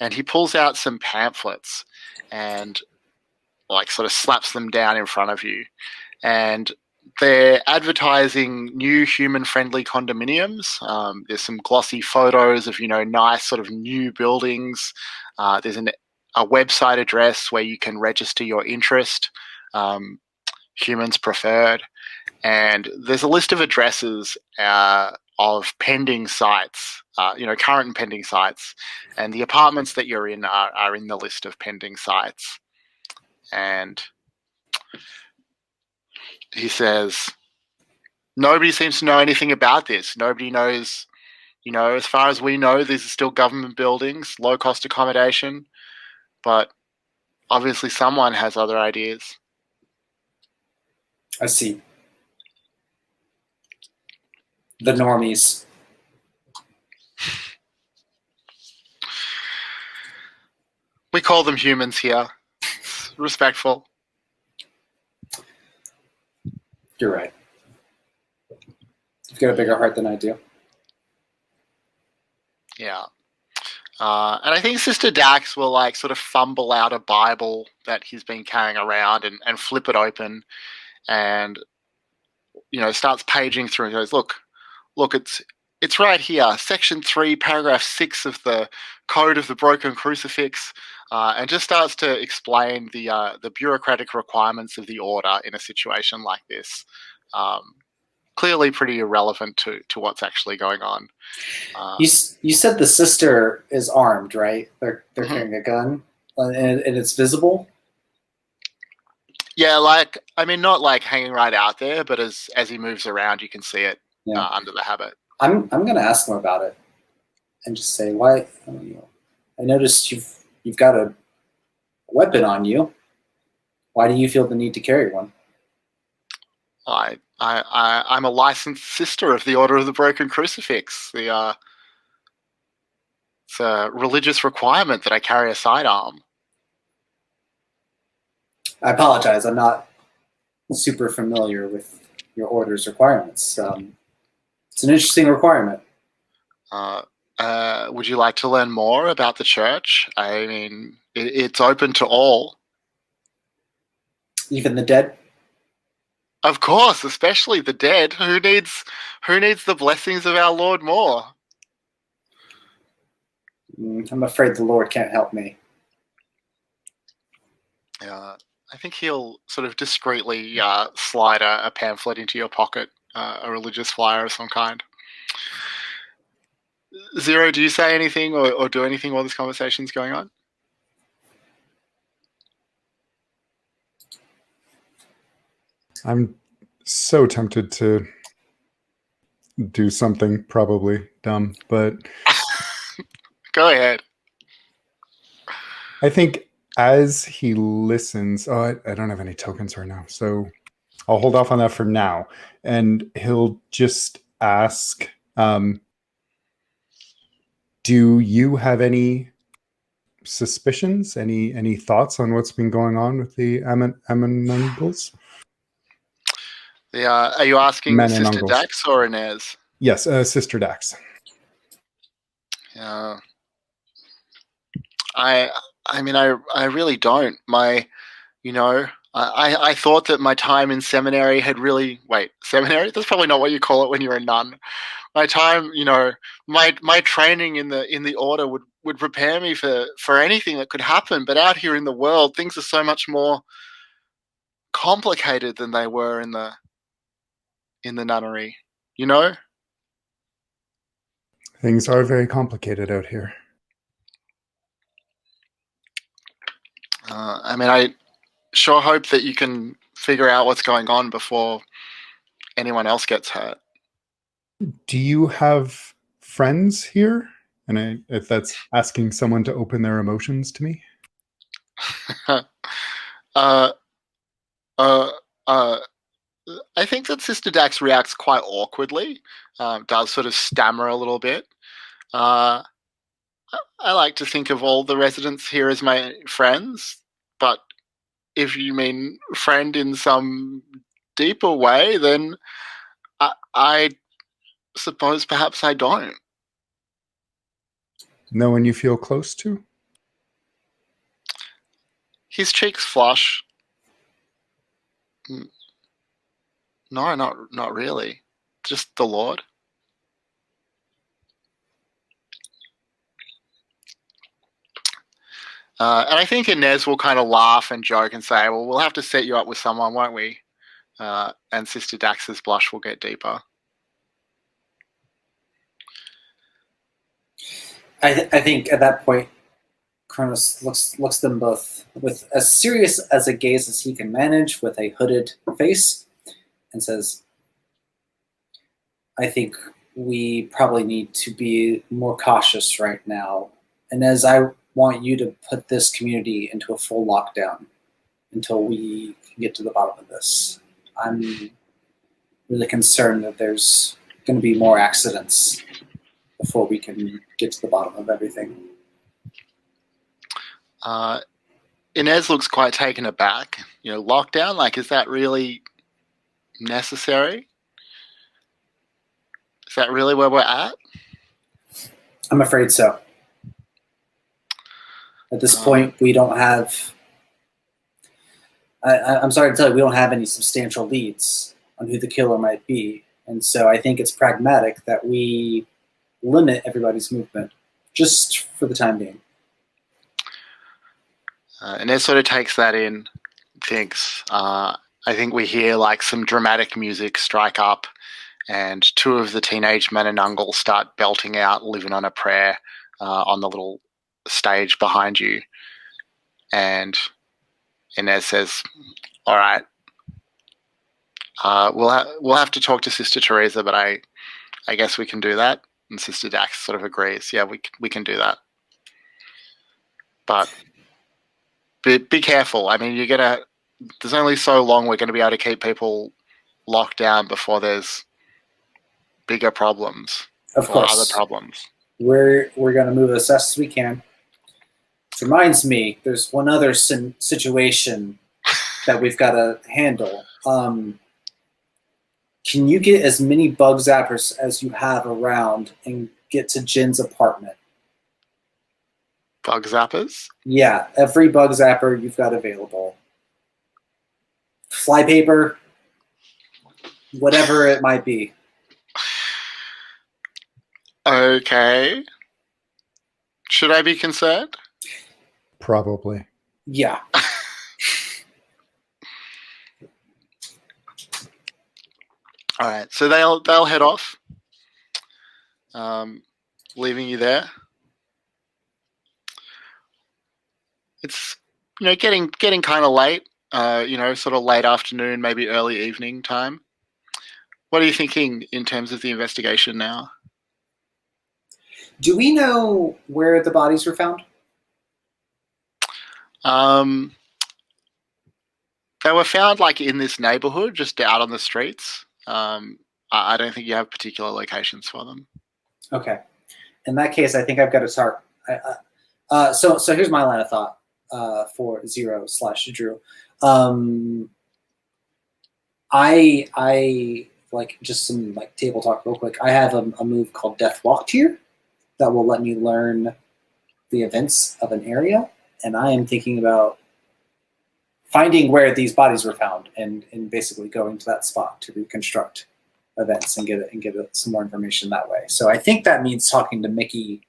and he pulls out some pamphlets and sort of slaps them down in front of you. And they're advertising new human-friendly condominiums. There's some glossy photos of, nice sort of new buildings. There's a website address where you can register your interest, humans preferred. And there's a list of addresses of pending sites, current and pending sites. And the apartments that you're in are in the list of pending sites. And he says, nobody seems to know anything about this. Nobody knows, as far as we know, these are still government buildings, low-cost accommodation. But obviously someone has other ideas. I see. The normies. We call them humans here. Respectful. You're right. You've got a bigger heart than I do. Yeah. And I think Sister Dax will sort of fumble out a Bible that he's been carrying around and flip it open and, starts paging through and goes, look, it's right here, section 3, paragraph 6 of the Code of the Broken Crucifix, and just starts to explain the bureaucratic requirements of the order in a situation like this. Clearly pretty irrelevant to what's actually going on. You said the sister is armed, right? They're carrying a gun, and it's visible? Yeah, not hanging right out there, but as he moves around, you can see it under the habit. I'm going to ask them about it and just say, why? I noticed you've got a weapon on you. Why do you feel the need to carry one? I'm a licensed sister of the Order of the Broken Crucifix. It's a religious requirement that I carry a sidearm. I apologize. I'm not super familiar with your order's requirements. It's an interesting requirement. Would you like to learn more about the church? I mean, it's open to all. Even the dead? Of course, especially the dead. Who needs the blessings of our Lord more? I'm afraid the Lord can't help me. I think he'll sort of discreetly slide a pamphlet into your pocket, a religious flyer of some kind. Zero, do you say anything or do anything while this conversation's going on? I'm so tempted to do something probably dumb, but Go ahead. I think as he listens, I don't have any tokens right now, so I'll hold off on that for now. And he'll just ask, do you have any suspicions, any thoughts on what's been going on with the Amenungals? Are you asking Sister Menunungals. Dax or Inez? Yes, Sister Dax. I mean, I really don't. I thought that my time in seminary had really seminary? That's probably not what you call it when you're a nun. My time, my training in the order would prepare me for anything that could happen. But out here in the world, things are so much more complicated than they were in the nunnery. You know? Things are very complicated out here. I mean, I sure hope that you can figure out what's going on before anyone else gets hurt. Do you have friends here? And if that's asking someone to open their emotions to me. uh, uh, uh, I think that Sister Dax reacts quite awkwardly, does sort of stammer a little bit. I like to think of all the residents here as my friends, but if you mean friend in some deeper way, then I suppose perhaps I don't. No one you feel close to? His cheeks flush. No, not really. Just the Lord. And I think Inez will kind of laugh and joke and say, well, we'll have to set you up with someone, won't we? And Sister Dax's blush will get deeper. I think at that point, Kronos looks them both with as serious as a gaze as he can manage, with a hooded face, and says, I think we probably need to be more cautious right now. And as I want you to put this community into a full lockdown until we can get to the bottom of this. I'm really concerned that there's going to be more accidents before we can get to the bottom of everything. Inez looks quite taken aback. Lockdown, like, is that really necessary? Is that really where we're at? I'm afraid so. At this point, we don't have... I'm sorry to tell you, we don't have any substantial leads on who the killer might be. And so I think it's pragmatic that we limit everybody's movement, just for the time being. Inez sort of takes that in, thinks. I think we hear like some dramatic music strike up, and two of the teenage Menunungals start belting out "Living on a Prayer" on the little stage behind you. And Inez says, all right, we'll have to talk to Sister Teresa, but I guess we can do that. And Sister Dax sort of agrees. Yeah, we can do that. But be careful. I mean, there's only so long we're going to be able to keep people locked down before there's bigger problems. Of course. Other problems. We're going to move as fast as we can. Which reminds me, there's one other situation that we've got to handle. Can you get as many bug zappers as you have around and get to Jin's apartment? Bug zappers? Yeah, every bug zapper you've got available. Flypaper, whatever it might be. Okay. Should I be concerned? Probably. Yeah. All right, so they'll head off, leaving you there. It's getting kind of late. Sort of late afternoon, maybe early evening time. What are you thinking in terms of the investigation now? Do we know where the bodies were found? They were found like in this neighborhood, just out on the streets. I don't think you have particular locations for them. Okay. In that case, I think I've got to start. So here's my line of thought for Zero/Drew. I like just some like table talk real quick. I have a move called Death Walk Tier that will let me learn the events of an area, and I am thinking about finding where these bodies were found and basically going to that spot to reconstruct events and get some more information that way. So I think that means talking to Mickey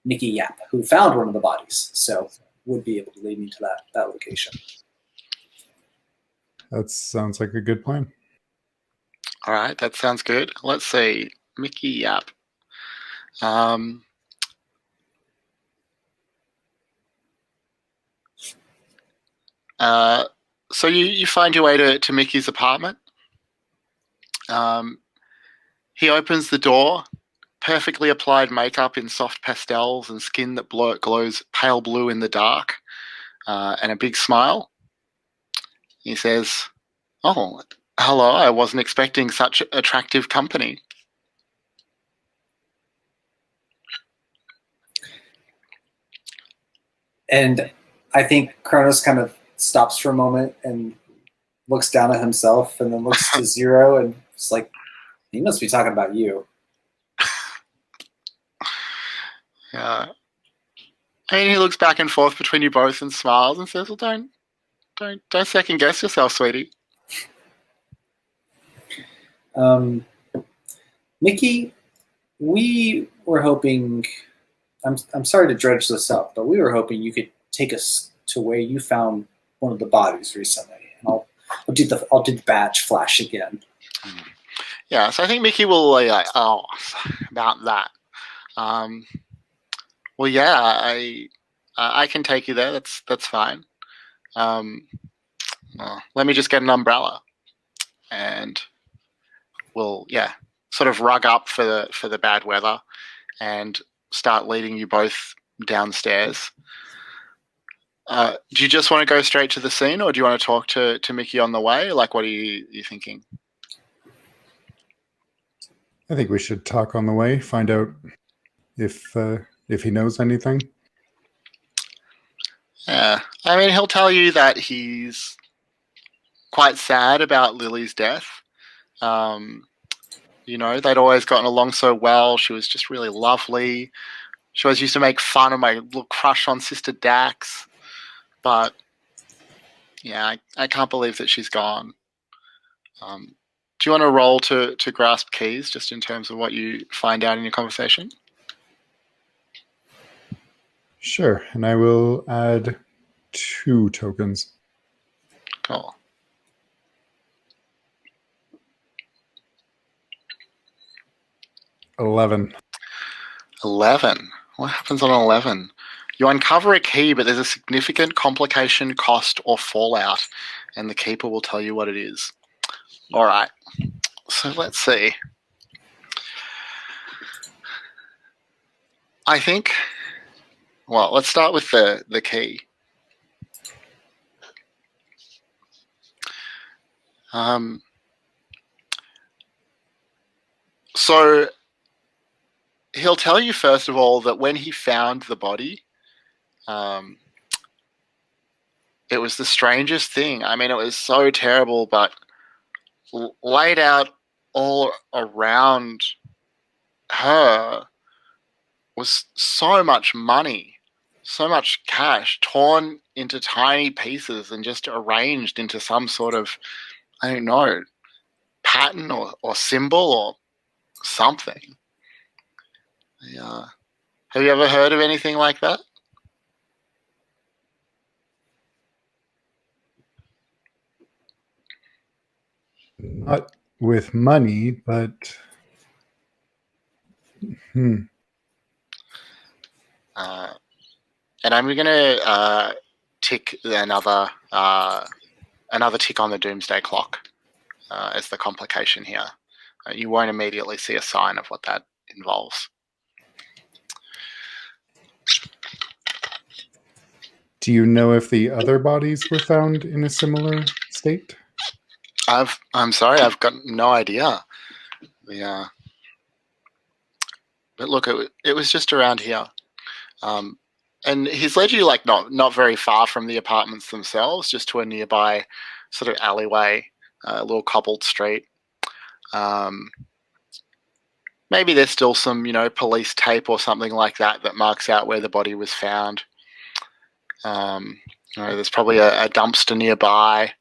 Yap, who found one of the bodies. So would be able to lead me to that location. That sounds like a good plan. All right, that sounds good. Let's see, Mickey Yap. So you find your way to Mickey's apartment. He opens the door, perfectly applied makeup in soft pastels and skin that glows pale blue in the dark, and a big smile. He says, "Oh, hello, I wasn't expecting such attractive company." And I think Kronos kind of stops for a moment and looks down at himself and then looks to Zero and it's like, he must be talking about you. Yeah. And he looks back and forth between you both and smiles and says, "Well, don't second guess yourself, sweetie." Mickey, we were hoping. I'm sorry to dredge this up, but we were hoping you could take us to where you found one of the bodies recently, and I'll do the badge flash again. Yeah, so I think Mickey will like, oh, about that. Well, yeah, I can take you there. That's fine. Well, let me just get an umbrella, and we'll sort of rug up for the bad weather, and start leading you both downstairs. Do you just want to go straight to the scene, or do you want to talk to Mickey on the way? Like, what are you thinking? I think we should talk on the way, find out if he knows anything. Yeah, I mean, he'll tell you that he's quite sad about Lily's death. They'd always gotten along so well. She was just really lovely. She always used to make fun of my little crush on Sister Dax. But, yeah, I can't believe that she's gone. Do you want to roll to grasp keys, just in terms of what you find out in your conversation? Sure, and I will add 2 tokens. Cool. $11. 11. What happens on 11? You uncover a key, but there's a significant complication, cost, or fallout, and the keeper will tell you what it is. All right. So let's see. I think, well, let's start with the key. So he'll tell you, first of all, that when he found the body, it was the strangest thing. I mean, it was so terrible, but laid out all around her was so much money, so much cash, torn into tiny pieces and just arranged into some sort of, I don't know, pattern or symbol or something. Yeah. Have you ever heard of anything like that? Not with money, but And I'm going to tick another tick on the doomsday clock as the complication here. You won't immediately see a sign of what that involves. Do you know if the other bodies were found in a similar state? I'm sorry, I've got no idea. Yeah, but look, it was just around here. And he's led you like not very far from the apartments themselves, just to a nearby sort of alleyway, a little cobbled street. Um, Maybe there's still some, police tape or something like that marks out where the body was found. Um, there's probably a dumpster nearby.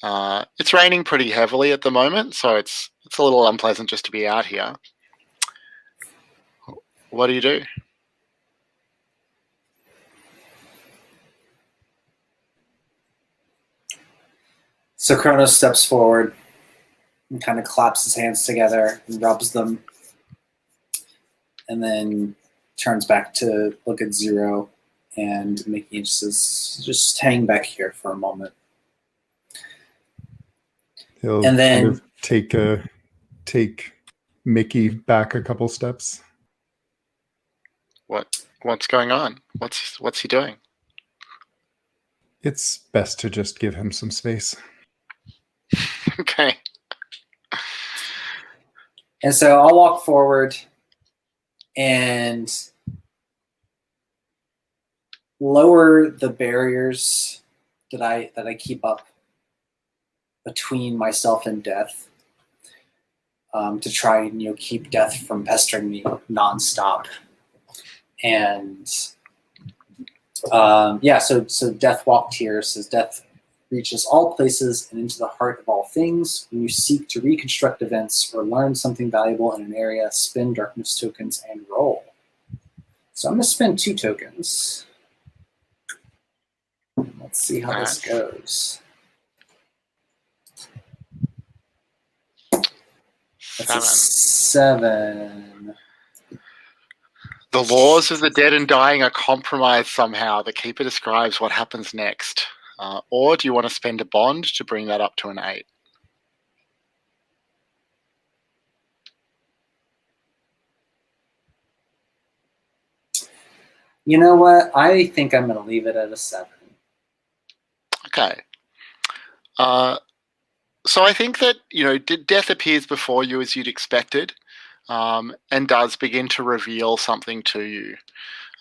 It's raining pretty heavily at the moment, so it's a little unpleasant just to be out here. What do you do? So Kronos steps forward and kind of claps his hands together and rubs them, and then turns back to look at Zero, and Mickey just says, just hang back here for a moment. He'll And then kind of take Mickey back a couple steps. What's going on? What's he doing? It's best to just give him some space. Okay. And so I'll walk forward and lower the barriers that I keep up between myself and death, to try and keep death from pestering me nonstop. And so Death walked here says death reaches all places and into the heart of all things. When you seek to reconstruct events or learn something valuable in an area, spend darkness tokens and roll. So I'm going to spend 2 tokens. Let's see how this goes. That's a 7. The laws of the dead and dying are compromised somehow. The keeper describes what happens next. Or do you want to spend a bond to bring that up to an 8? You know what? I think I'm going to leave it at a 7. Okay. So I think that, death appears before you as you'd expected, and does begin to reveal something to you.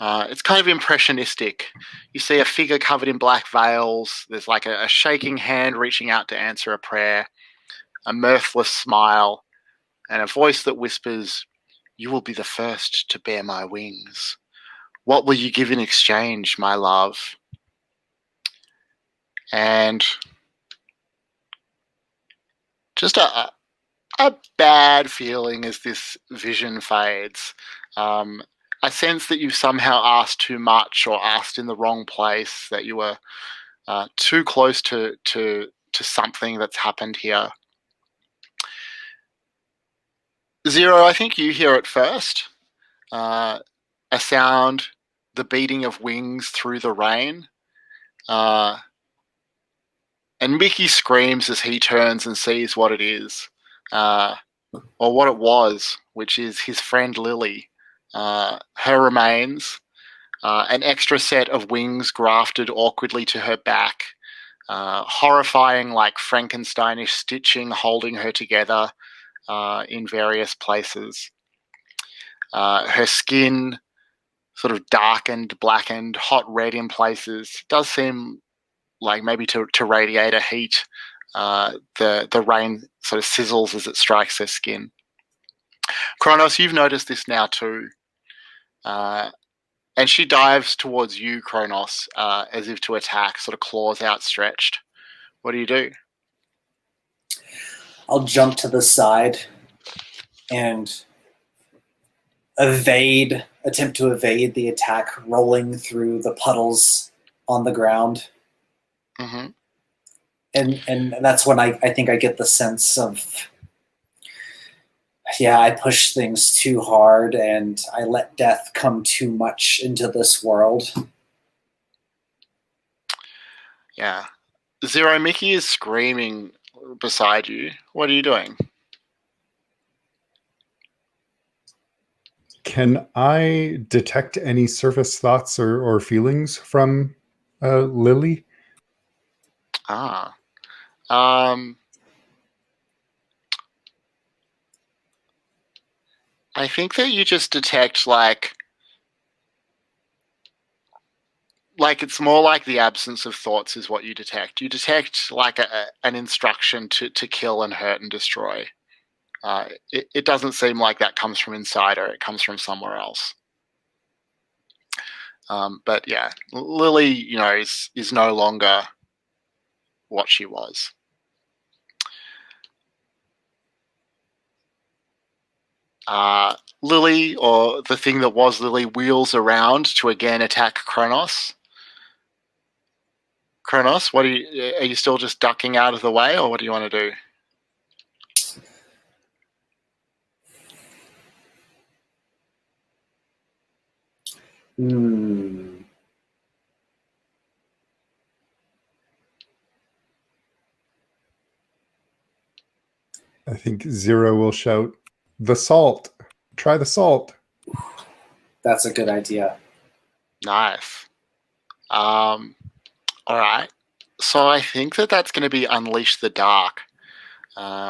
It's kind of impressionistic. You see a figure covered in black veils. There's like a shaking hand reaching out to answer a prayer, a mirthless smile, and a voice that whispers, "You will be the first to bear my wings. What will you give in exchange, my love?" And just a bad feeling as this vision fades. I sense that you somehow asked too much or asked in the wrong place, that you were too close to something that's happened here. Zero, I think you hear it first. A sound, the beating of wings through the rain. And Mickey screams as he turns and sees what it is. Or what it was, which is his friend Lily. Her remains, an extra set of wings grafted awkwardly to her back, horrifying like Frankensteinish stitching holding her together in various places. Her skin sort of darkened, blackened, hot red in places. It does seem like maybe to radiate a heat. The rain sort of sizzles as it strikes her skin. Kronos, you've noticed this now too. And she dives towards you, Kronos, as if to attack, sort of claws outstretched. What do? I'll jump to the side and attempt to evade the attack, rolling through the puddles on the ground. Mm-hmm. And that's when I think I get the sense of, I push things too hard and I let death come too much into this world. Yeah. Zero, Mickey is screaming beside you. What are you doing? Can I detect any surface thoughts or feelings from Lily. Ah. I think that you just detect like it's more like the absence of thoughts is what you detect. You detect like an instruction to kill and hurt and destroy. It doesn't seem like that comes from inside her. It comes from somewhere else. But yeah, Lily, is no longer what she was. Lily, or the thing that was Lily, wheels around to again attack Kronos. Kronos, are you still just ducking out of the way, or what do you want to do? I think Zero will shout, "The salt! Try the salt!" That's a good idea. Nice. All right. So I think that's going to be Unleash the Dark.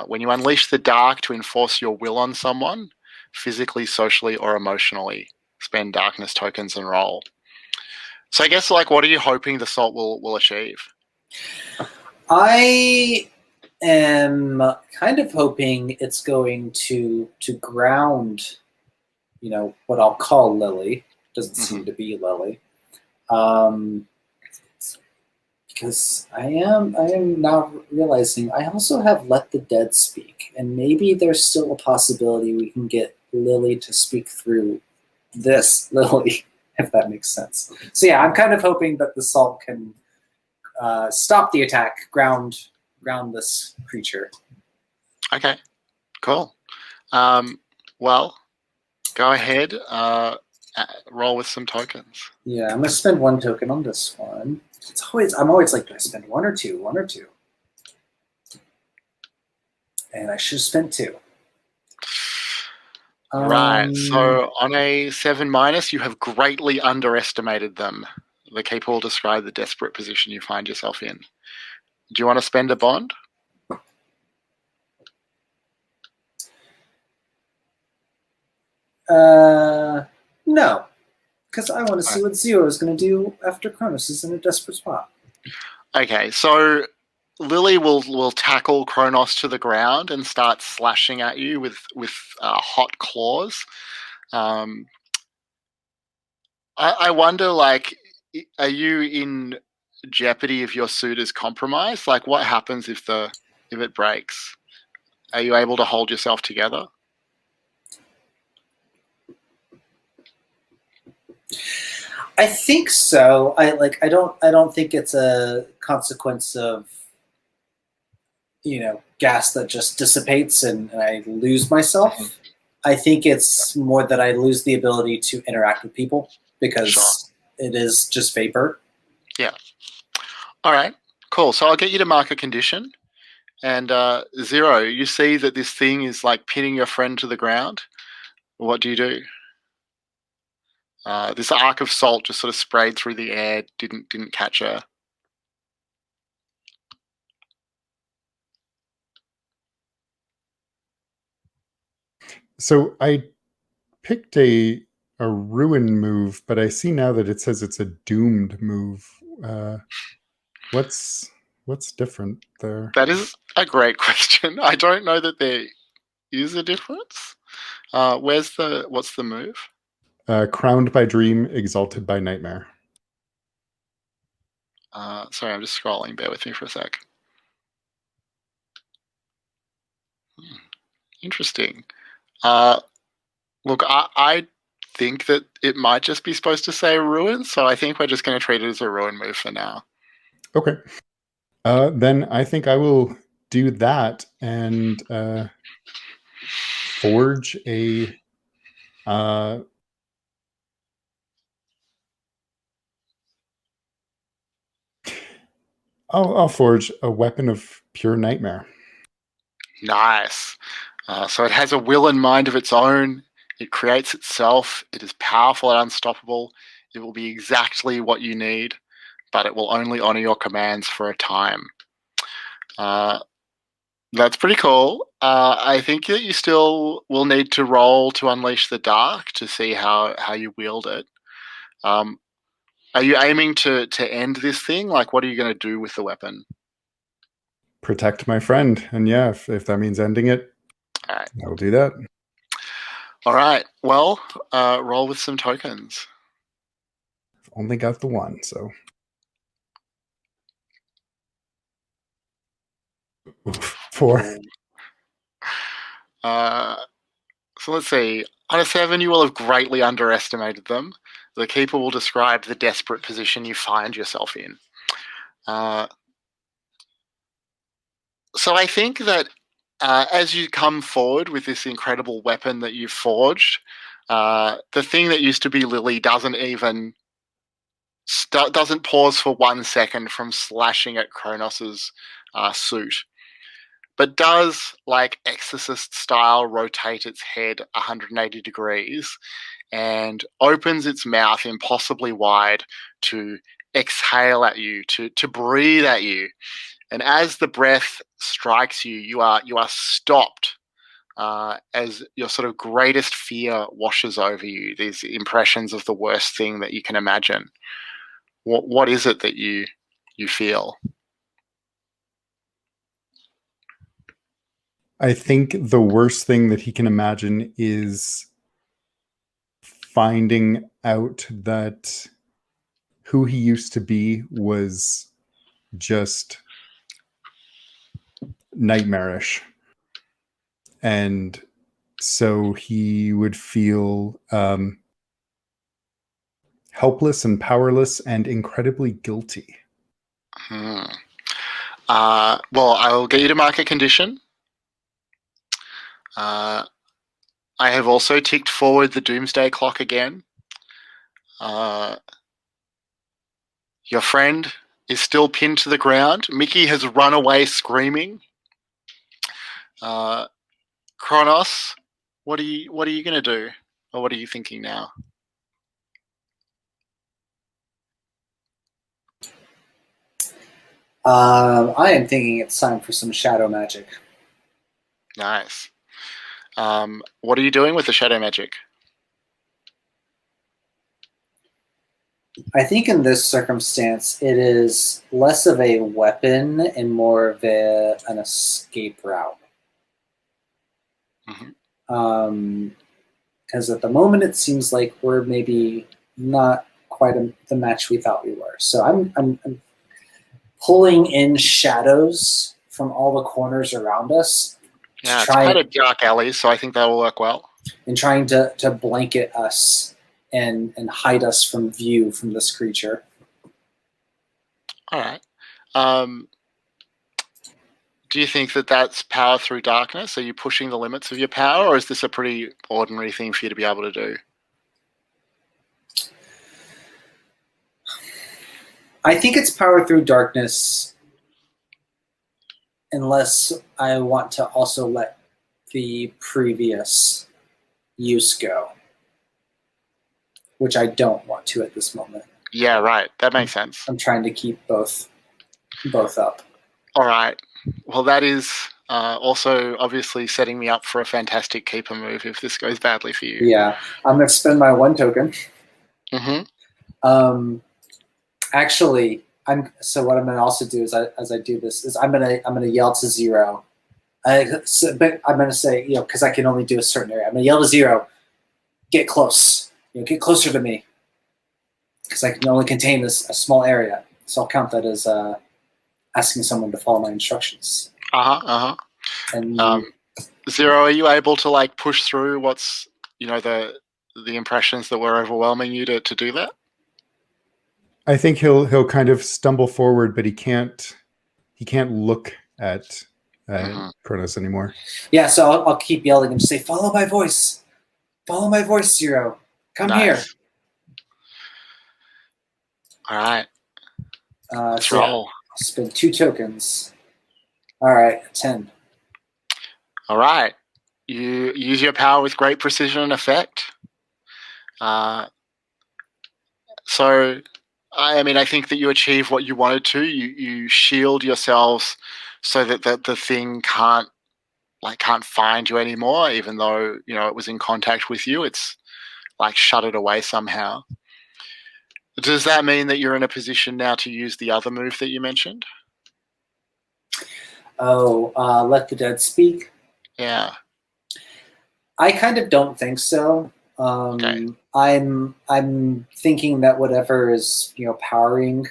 When you unleash the dark to enforce your will on someone, physically, socially, or emotionally, spend darkness tokens and roll. So I guess, what are you hoping the salt will achieve? I am kind of hoping it's going to ground, what I'll call Lily. Doesn't seem to be Lily. Because I am now realizing I also have Let the Dead Speak, and maybe there's still a possibility we can get Lily to speak through this Lily, if that makes sense. So yeah, I'm kind of hoping that the salt can stop the attack, ground this creature. Okay, cool. Well, go ahead. Roll with some tokens. Yeah, I'm gonna spend 1 token on this one. I'm always like, do I spend 1 or 2? 1 or 2? And I should have spent 2. Right. So on a 7-, you have greatly underestimated them. The keeper will describe the desperate position you find yourself in. Do you want to spend a bond? No, because I want to see what Zero is going to do after Kronos is in a desperate spot. Okay, so Lily will tackle Kronos to the ground and start slashing at you with hot claws. I wonder, are you in jeopardy if your suit is compromised? What happens if it breaks? Are you able to hold yourself together? I think so. I don't think it's a consequence of gas that just dissipates and I lose myself. Mm-hmm. I think it's more that I lose the ability to interact with people because it is just vapor. Yeah. All right. Cool. So I'll get you to mark a condition. And Zero, you see that this thing is pinning your friend to the ground. What do you do? This arc of salt just sort of sprayed through the air, didn't catch her. So I picked a ruin move, but I see now that it says it's a doomed move. What's different there? That is a great question. I don't know that there is a difference. What's the move? Crowned by dream, exalted by nightmare. Sorry, I'm just scrolling. Bear with me for a sec. Interesting. Look, I think that it might just be supposed to say ruin, so I think we're just going to treat it as a ruin move for now. Okay. Then I think I will do that and forge a I'll forge a weapon of pure nightmare. Nice. So it has a will and mind of its own. It creates itself. It is powerful and unstoppable. It will be exactly what you need but it will only honor your commands for a time. That's pretty cool. I think that you still will need to roll to unleash the dark to see how you wield it. Are you aiming to end this thing? Like, what are you going to do with the weapon? Protect my friend. And yeah, if that means ending it, All right. I will do that. All right. Well, roll with some tokens. I've only got the one, so. Four. So let's see. On a 7, you will have greatly underestimated them. The keeper will describe the desperate position you find yourself in. So I think that as you come forward with this incredible weapon that you've forged, the thing that used to be Lily doesn't even doesn't pause for 1 second from slashing at Kronos's suit, but does, like Exorcist style, rotate its head 180 degrees and opens its mouth impossibly wide to exhale at you, to breathe at you. And as the breath strikes you, you are stopped as your sort of greatest fear washes over you. These impressions of the worst thing that you can imagine. What is it that you feel? I think the worst thing that he can imagine is finding out that who he used to be was just nightmarish. And so he would feel helpless and powerless and incredibly guilty. Well, I'll get you to mark a condition. I have also ticked forward the doomsday clock again. Your friend is still pinned to the ground. Mickey has run away screaming. Kronos, what are you going to do? Or what are you thinking now? I am thinking it's time for some shadow magic. Nice. What are you doing with the shadow magic? I think in this circumstance, it is less of a weapon and more of an escape route. Because at the moment, it seems like we're maybe not quite the match we thought we were. So I'm pulling in shadows from all the corners around us. Yeah, it's kind of dark alleys, so I think that will work well. And trying to blanket us and hide us from view from this creature. All right. Do you think that that's power through darkness? Are you pushing the limits of your power, or is this a pretty ordinary thing for you to be able to do? I think it's power through darkness, unless I want to also let the previous use go, which I don't want to at this moment. Yeah, right. That makes sense. I'm trying to keep both up. All right. Well, that is also obviously setting me up for a fantastic keeper move if this goes badly for you. Yeah, I'm going to spend my 1 token. Actually, so what I'm going to also do is, as I do this, is I'm going to yell to Zero. But I'm going to say, because I can only do a certain area. I'm going to yell to Zero, get close. Get closer to me, because I can only contain a small area. So I'll count that as asking someone to follow my instructions. And Zero, are you able to push through what's the impressions that were overwhelming you to do that? I think he'll kind of stumble forward, but he can't look at Kronos anymore. Yeah, so I'll keep yelling and say, "Follow my voice, Zero. Come here." All right. Let's roll. roll. I'll spend 2 tokens. All right, 10. All right. You use your power with great precision and effect. So I mean, I think that you achieve what you wanted to. You shield yourselves so that the thing can't find you anymore, even though it was in contact with you. It's like shut it away somehow. Does that mean that you're in a position now to use the other move that you mentioned? Oh, let the dead speak. Yeah. I kind of don't think so. Okay. I'm thinking that whatever is powering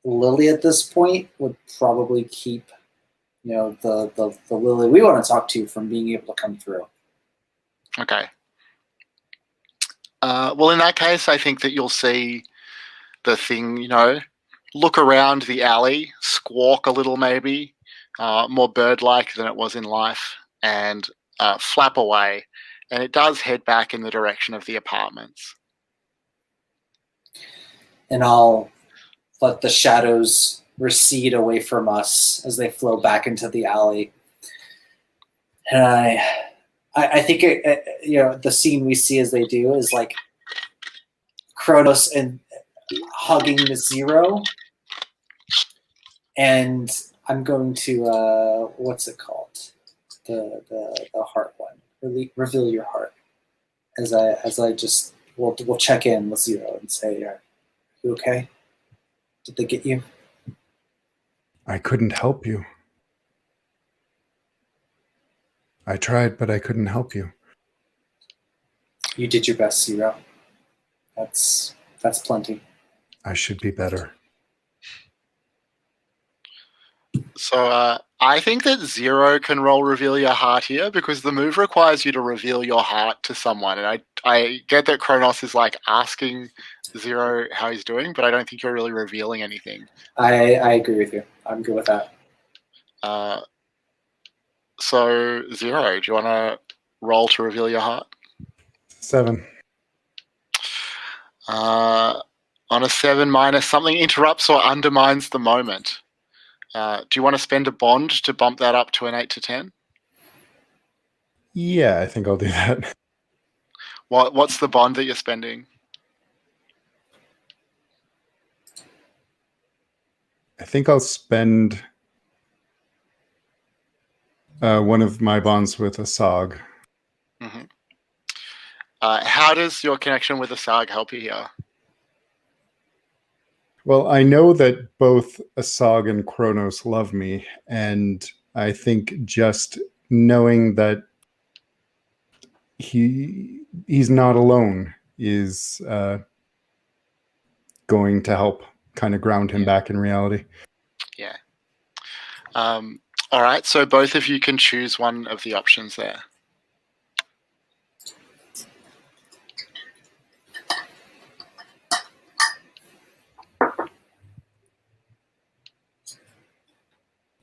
Lily at this point would probably keep the Lily we want to talk to from being able to come through. Okay. Well, in that case, I think that you'll see the thing, look around the alley, squawk a little maybe, more bird-like than it was in life, and flap away. And it does head back in the direction of the apartments. And I'll let the shadows recede away from us as they flow back into the alley. And I think the scene we see as they do is like Kronos and hugging the Zero, and I'm going to what's it called, the heart one. Reveal your heart. As I just we'll check in with Zero and say, "Are you okay? Did they get you?" I couldn't help you. I tried, but I couldn't help you. You did your best, Zero. That's plenty. I should be better. So I think that Zero can roll reveal your heart here because the move requires you to reveal your heart to someone. And I get that Kronos is like asking Zero how he's doing, but I don't think you're really revealing anything. I agree with you. I'm good with that. So Zero, do you want to roll to reveal your heart? 7. On a 7 minus, something interrupts or undermines the moment. Do you want to spend a bond to bump that up to an 8 to 10? Yeah, I think I'll do that. What's the bond that you're spending? I think I'll spend one of my bonds with Asag. Mm-hmm. How does your connection with Asag help you here? Well, I know that both Asag and Kronos love me, and I think just knowing that he's not alone is going to help kind of ground him back in reality. Yeah. All right, so both of you can choose one of the options there.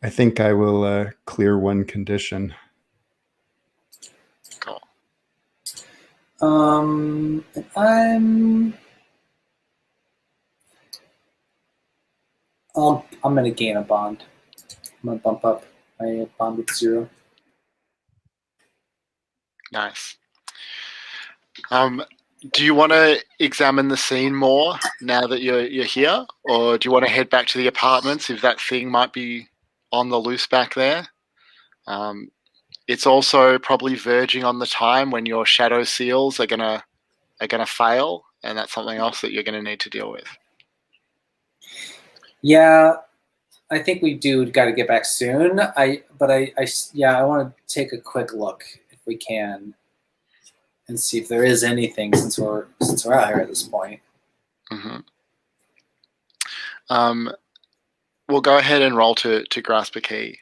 I think I will clear one condition. Cool. I'm gonna gain a bond. I'm gonna bump up my bond with Zero. Nice. Do you want to examine the scene more now that you're here, or do you want to head back to the apartments if that thing might be on the loose back there? It's also probably verging on the time when your shadow seals are gonna fail, and that's something else that you're gonna need to deal with. Yeah, I think we do got to get back soon. I want to take a quick look if we can and see if there is anything since we're out here at this point. Mm-hmm. We'll go ahead and roll to grasp a key.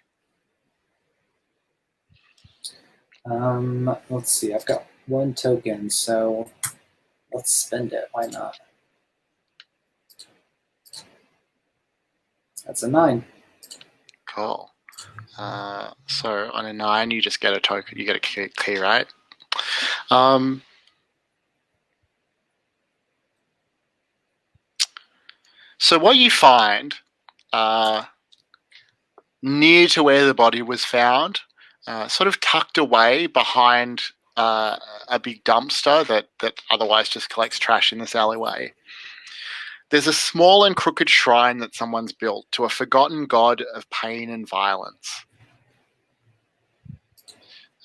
Let's see. I've got one token, so let's spend it. Why not? That's a 9. Cool. So on a 9, you just get a token. You get a key, right? So what you find near to where the body was found, sort of tucked away behind a big dumpster that otherwise just collects trash in this alleyway, There's a small and crooked shrine that someone's built to a forgotten god of pain and violence.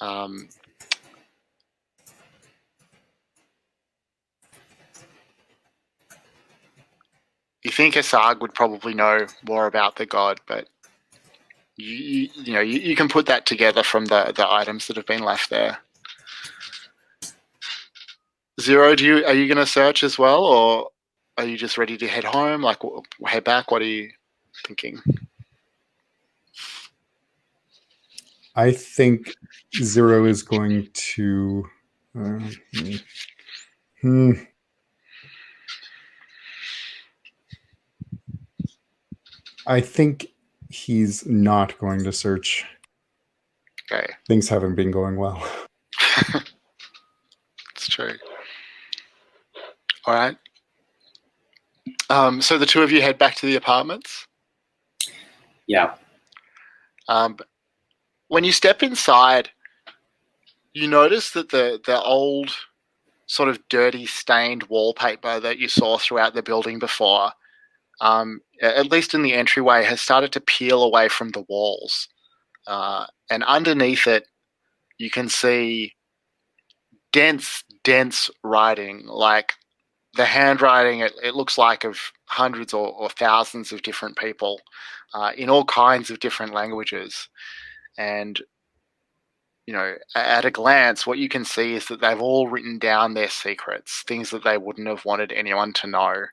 You think Asag would probably know more about the god, but you can put that together from the items that have been left there. Zero, are you going to search as well, or are you just ready to head home? Like, head back? What are you thinking? I think Zero is going to. I think he's not going to search. Okay. Things haven't been going well. It's true. All right. So the two of you head back to the apartments? Yeah. When you step inside, you notice that the old sort of dirty, stained wallpaper that you saw throughout the building before, at least in the entryway, has started to peel away from the walls. And underneath it, you can see dense writing, like the handwriting, it looks like of hundreds or thousands of different people in all kinds of different languages. And, at a glance, what you can see is that they've all written down their secrets, things that they wouldn't have wanted anyone to know,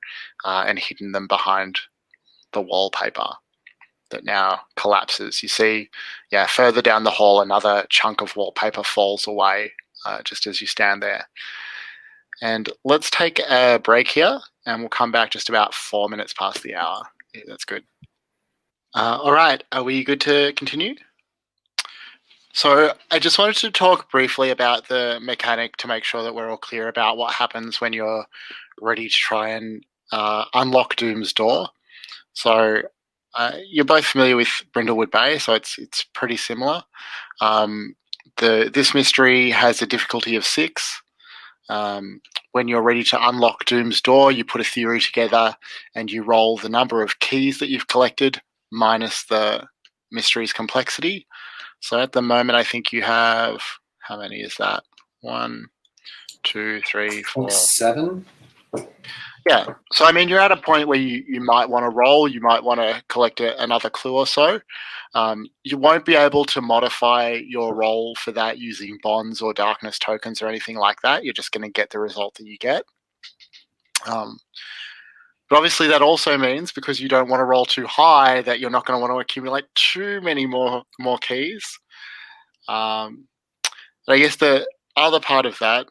and hidden them behind the wallpaper that now collapses. You see, further down the hall, another chunk of wallpaper falls away just as you stand there. And let's take a break here, and we'll come back just about 4 minutes past the hour. Yeah, that's good. All right, are we good to continue? So I just wanted to talk briefly about the mechanic to make sure that we're all clear about what happens when you're ready to try and unlock Doom's door. So you're both familiar with Brindlewood Bay, so it's pretty similar. This mystery has a difficulty of 6. When you're ready to unlock Doom's door, you put a theory together and you roll the number of keys that you've collected minus the mystery's complexity. So at the moment, I think you have, how many is that? 1, 2, 3, 4. 7. Yeah. So, I mean, you're at a point where you might want to roll. You might want to collect another clue or so. You won't be able to modify your roll for that using bonds or darkness tokens or anything like that. You're just going to get the result that you get. But obviously that also means, because you don't want to roll too high, that you're not going to want to accumulate too many more keys. But I guess the other part of that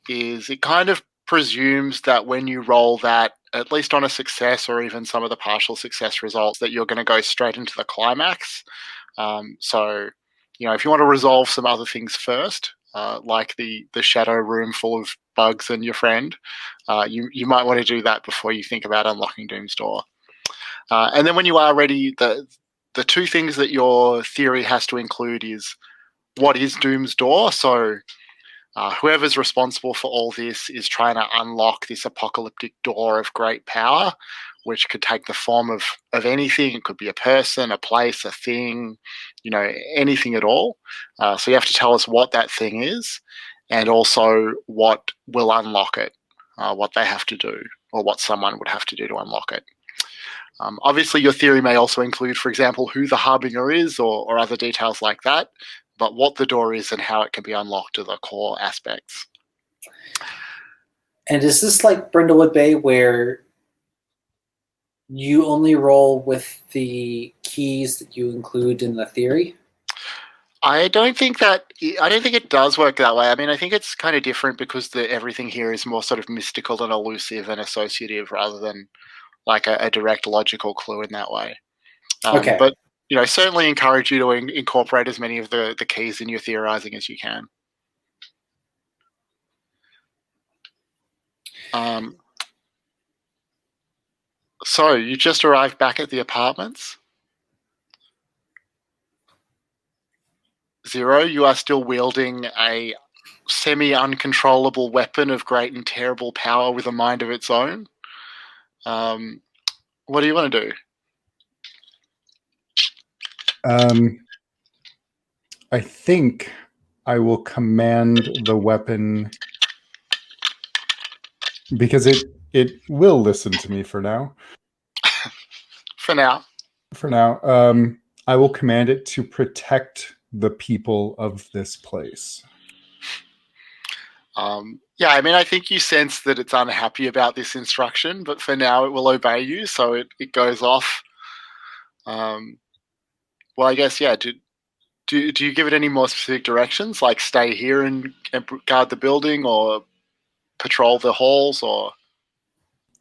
is it kind of presumes that when you roll that, at least on a success or even some of the partial success results, that you're going to go straight into the climax. So, if you want to resolve some other things first, like the shadow room full of bugs and your friend, you might want to do that before you think about unlocking Doom's door. And then when you are ready, the two things that your theory has to include is, what is Doom's door? So whoever's responsible for all this is trying to unlock this apocalyptic door of great power, which could take the form of anything. It could be a person, a place, a thing, anything at all. So you have to tell us what that thing is, and also what will unlock it, what they have to do, or what someone would have to do to unlock it. Obviously, your theory may also include, for example, who the Harbinger is, or other details like that. But what the door is and how it can be unlocked are the core aspects. And is this like Brindlewood Bay, where you only roll with the keys that you include in the theory? I don't think it does work that way. I mean, I think it's kind of different because everything here is more sort of mystical and elusive and associative rather than like a direct logical clue in that way. Okay. But certainly encourage you to incorporate as many of the keys in your theorizing as you can. So you just arrived back at the apartments. Zero, you are still wielding a semi-uncontrollable weapon of great and terrible power with a mind of its own. What do you want to do? I think I will command the weapon because it will listen to me for now. For now. For now, I will command it to protect the people of this place. Yeah, I mean, I think you sense that it's unhappy about this instruction, but for now it will obey you, so it goes off. Well, I guess, yeah. Do you give it any more specific directions, like stay here and guard the building, or patrol the halls, or?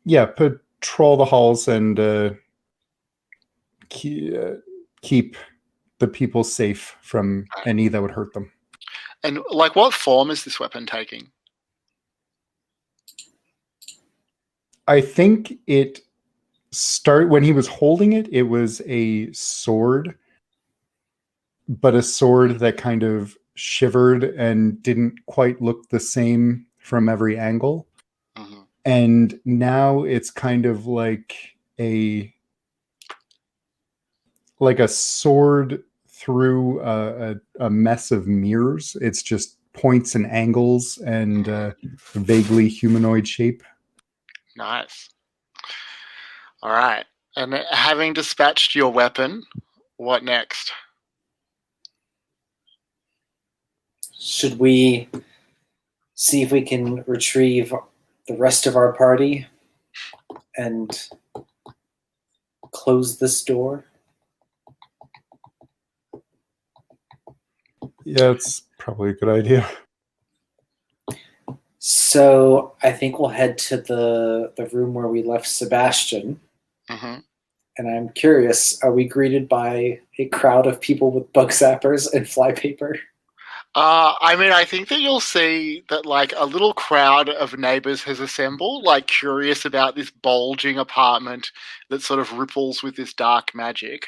Yeah, patrol the halls and keep the people safe from any that would hurt them. And like, what form is this weapon taking? I think it when he was holding it, it was a sword, but a sword that kind of shivered and didn't quite look the same from every angle. Mm-hmm. And now it's kind of like a sword through a mess of mirrors. It's just points and angles and vaguely humanoid shape. Nice. All right. And having dispatched your weapon, what next? Should we see if we can retrieve the rest of our party and close this door? Yeah, it's probably a good idea. So I think we'll head to the room where we left Sebastian. Mm-hmm. And I'm curious, are we greeted by a crowd of people with bug zappers and flypaper? I mean, I think that you'll see that like a little crowd of neighbors has assembled, like curious about this bulging apartment that sort of ripples with this dark magic.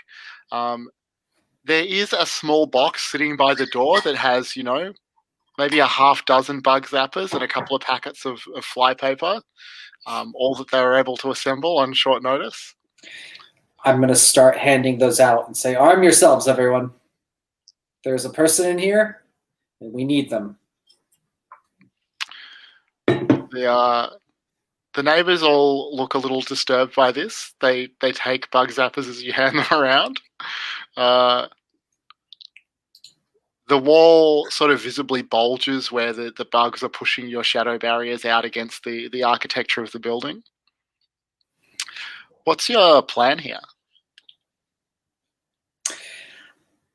There is a small box sitting by the door that has, maybe a half dozen bug zappers and a couple of packets of flypaper, all that they were able to assemble on short notice. I'm going to start handing those out and say, arm yourselves, everyone. There's a person in here, and we need them. The neighbors all look a little disturbed by this. They take bug zappers as you hand them around. The wall sort of visibly bulges where the bugs are pushing your shadow barriers out against the architecture of the building. What's your plan here?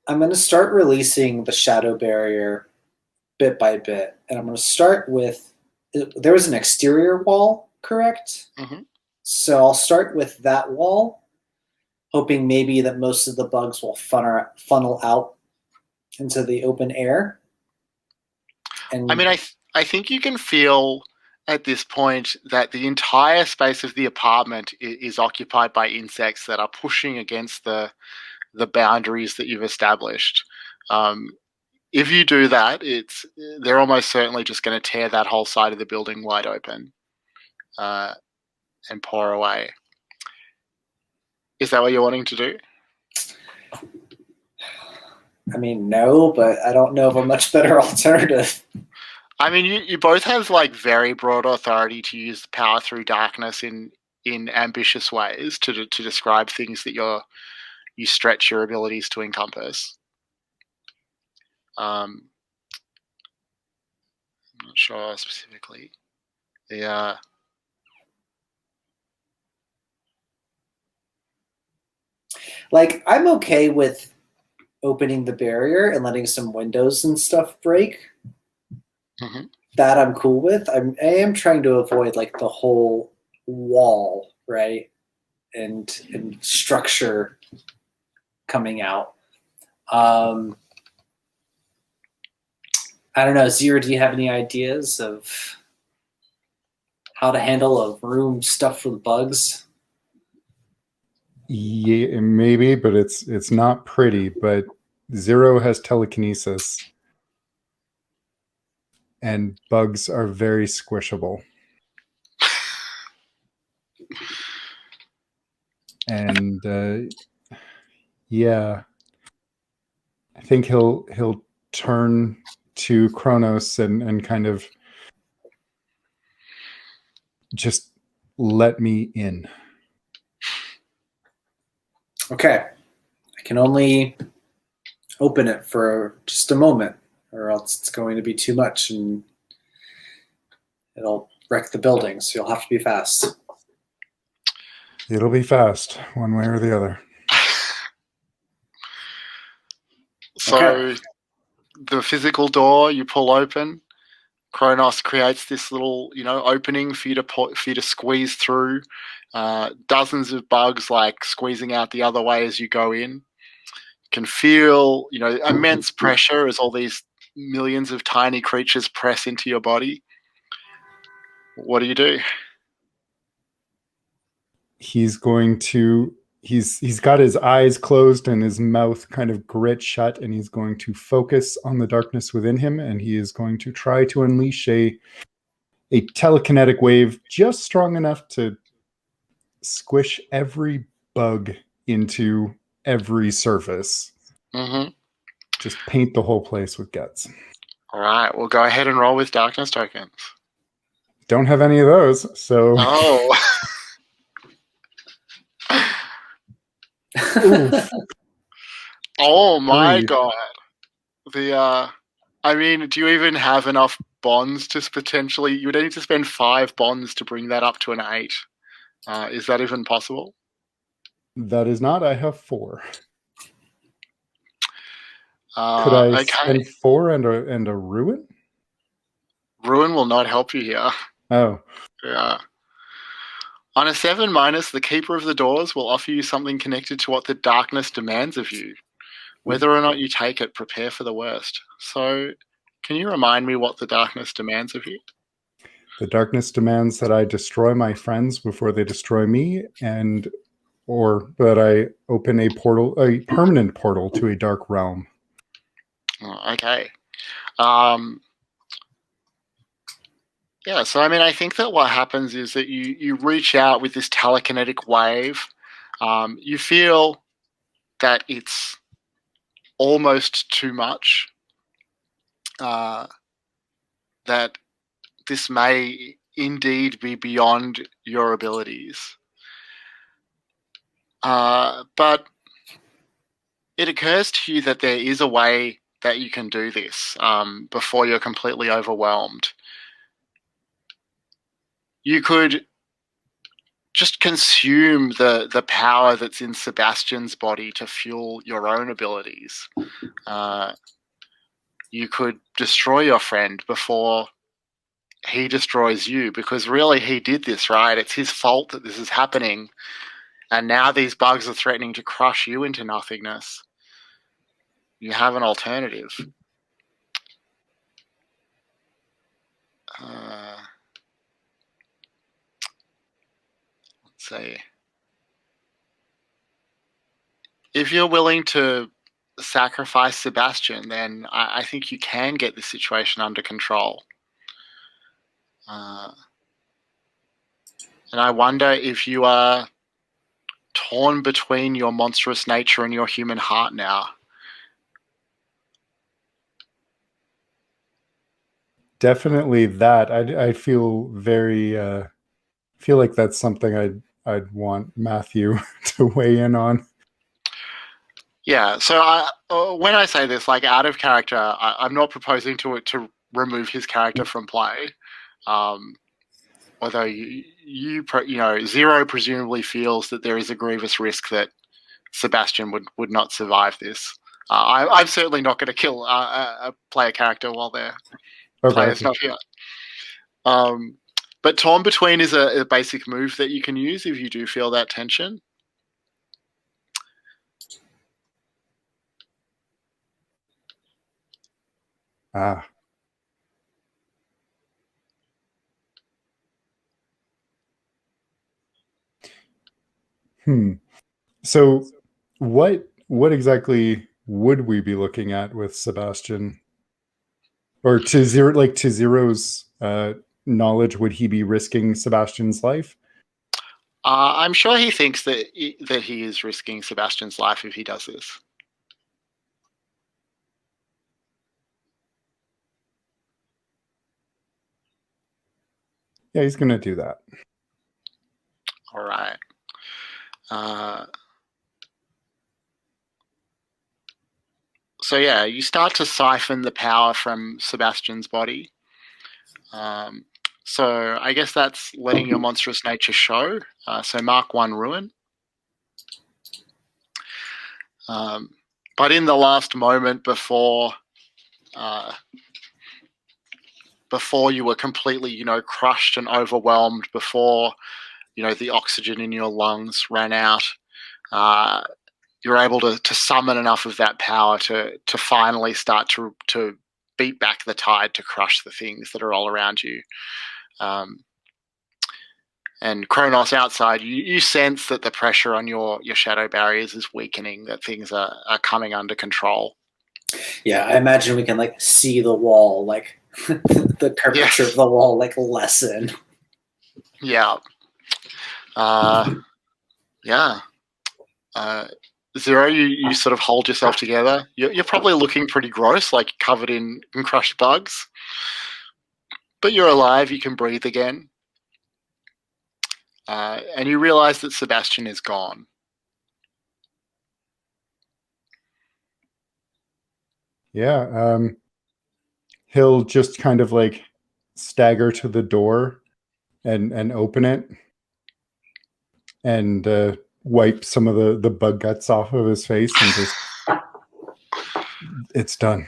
I'm going to start releasing the shadow barrier bit by bit. And I'm going to start with, there was an exterior wall, correct? Mm-hmm. So I'll start with that wall, hoping maybe that most of the bugs will funnel out into the open air. And I mean, I think you can feel at this point that the entire space of the apartment is occupied by insects that are pushing against the boundaries that you've established. If you do that, they're almost certainly just going to tear that whole side of the building wide open and pour away. Is that what you're wanting to do? I mean, no, but I don't know of a much better alternative. I mean, you both have like very broad authority to use the power through darkness in ambitious ways to describe things that you stretch your abilities to encompass. I'm not sure specifically. Like, I'm okay with opening the barrier and letting some windows and stuff break. Mm-hmm. That I'm cool with. I am trying to avoid like the whole wall, right? And structure coming out. I don't know, Zero, do you have any ideas of how to handle a room stuffed with bugs? Yeah, maybe, but it's not pretty. But Zero has telekinesis, and bugs are very squishable. And yeah, I think he'll turn to Kronos and kind of just let me in. Okay. I can only open it for just a moment, or else it's going to be too much and it'll wreck the building, so you'll have to be fast. It'll be fast, one way or the other. So Okay. the physical door you pull open, Kronos creates this little, opening for you to squeeze through. Dozens of bugs like squeezing out the other way as you go in. You can feel, immense pressure as all these millions of tiny creatures press into your body. What do you do? He's got his eyes closed and his mouth kind of grit shut, and he's going to focus on the darkness within him, and he is going to try to unleash a telekinetic wave just strong enough to squish every bug into every surface. Mm-hmm. Just paint the whole place with guts. All right, we'll go ahead and roll with darkness tokens. Don't have any of those, so Oh. oof. Oh my 3. god. Do you even have enough bonds to potentially? You would need to spend 5 bonds to bring that up to an 8. Is that even possible? That is not. I have 4. Could I Okay. spend 4 and a ruin? Ruin will not help you here. Oh, Yeah. On a 7 minus, the keeper of the doors will offer you something connected to what the darkness demands of you. Whether or not you take it, prepare for the worst. So, can you remind me what the darkness demands of you? the darkness demands that I destroy my friends before they destroy me, or that I open a permanent portal to a dark realm. Okay. Yeah, so I think that what happens is that you reach out with this telekinetic wave. You feel that it's almost too much. That this may indeed be beyond your abilities. But it occurs to you that there is a way that you can do this before you're completely overwhelmed. You could just consume the power that's in Sebastian's body to fuel your own abilities. You could destroy your friend before he destroys you, because really he did this, right? It's his fault that this is happening, and now these bugs are threatening to crush you into nothingness. You have an alternative. Let's see. If you're willing to sacrifice Sebastian, then I think you can get the situation under control. And I wonder if you are torn between your monstrous nature and your human heart now. Definitely that. I feel very feel like that's something I'd want Matthew to weigh in on. Yeah, so when I say this, like out of character, I'm not proposing to remove his character from play. Although Zero presumably feels that there is a grievous risk that Sebastian would not survive this. I'm certainly not going to kill a player character while their player's not here. But Torn Between is a basic move that you can use if you do feel that tension. Ah. So what exactly would we be looking at with Sebastian? Or to Zero's knowledge, would he be risking Sebastian's life? I'm sure he thinks that he is risking Sebastian's life if he does this. Yeah, he's going to do that. All right. So yeah, you start to siphon the power from Sebastian's body. So I guess that's letting your monstrous nature show. So mark 1 ruin. But in the last moment before you were completely, crushed and overwhelmed, before, the oxygen in your lungs ran out, you're able to summon enough of that power to finally start to beat back the tide, to crush the things that are all around you. And Kronos outside, you sense that the pressure on your shadow barriers is weakening, that things are coming under control. Yeah, I imagine we can see the wall, the curvature of the wall lessen. Yeah. Yeah. Zero, you sort of hold yourself together. You're probably looking pretty gross, covered in crushed bugs. But you're alive, you can breathe again. And you realize that Sebastian is gone. Yeah, he'll just kind of stagger to the door and open it and wipe some of the bug guts off of his face and just, it's done.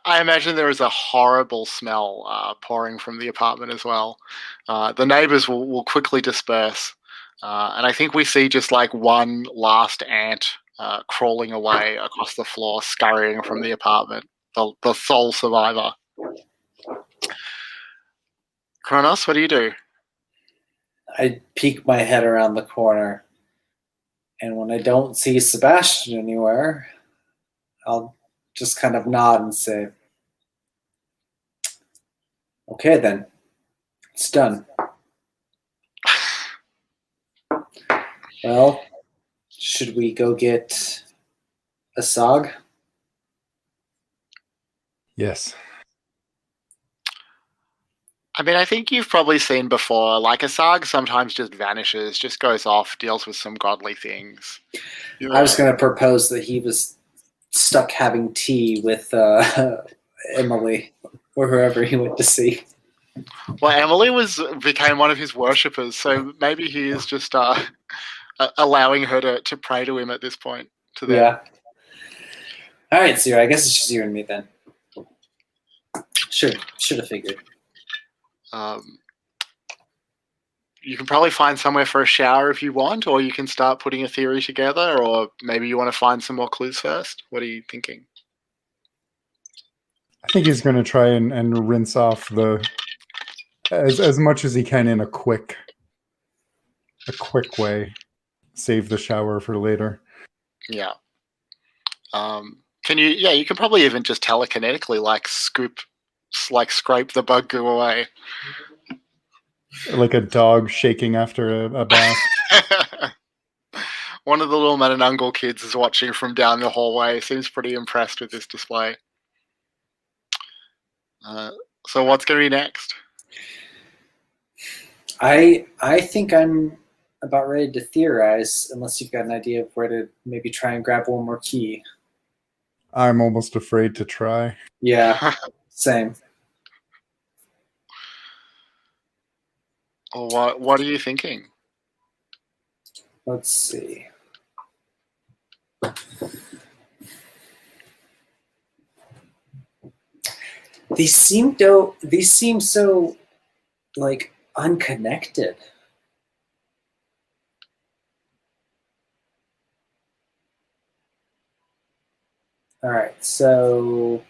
I imagine there is a horrible smell pouring from the apartment as well. The neighbors will quickly disperse. And I think we see just one last ant crawling away across the floor, scurrying from the apartment, the sole survivor. Kronos, what do you do? I peek my head around the corner, and when I don't see Sebastian anywhere, I'll just kind of nod and say, okay then, it's done. Well, should we go get Asag? Yes. I mean, I think you've probably seen before, Asag sometimes just vanishes, just goes off, deals with some godly things. I was going to propose that he was stuck having tea with Emily or whoever he went to see. Well, Emily became one of his worshippers, so maybe he is just allowing her to pray to him at this point. To them. Yeah. All right, Zero. I guess it's just you and me then. Should have figured. You can probably find somewhere for a shower if you want, or you can start putting a theory together, or maybe you want to find some more clues first. What are you thinking? I think he's going to try and rinse off as much as he can in a quick way. Save the shower for later. Yeah. Can you? Yeah, you can probably even just telekinetically scrape the bug goo away. Like a dog shaking after a bath. One of the little Mananungal kids is watching from down the hallway. Seems pretty impressed with this display. So what's going to be next? I think I'm about ready to theorize, unless you've got an idea of where to maybe try and grab one more key. I'm almost afraid to try. Yeah, same. Well, what are you thinking? Let's see. These seem so unconnected. All right, so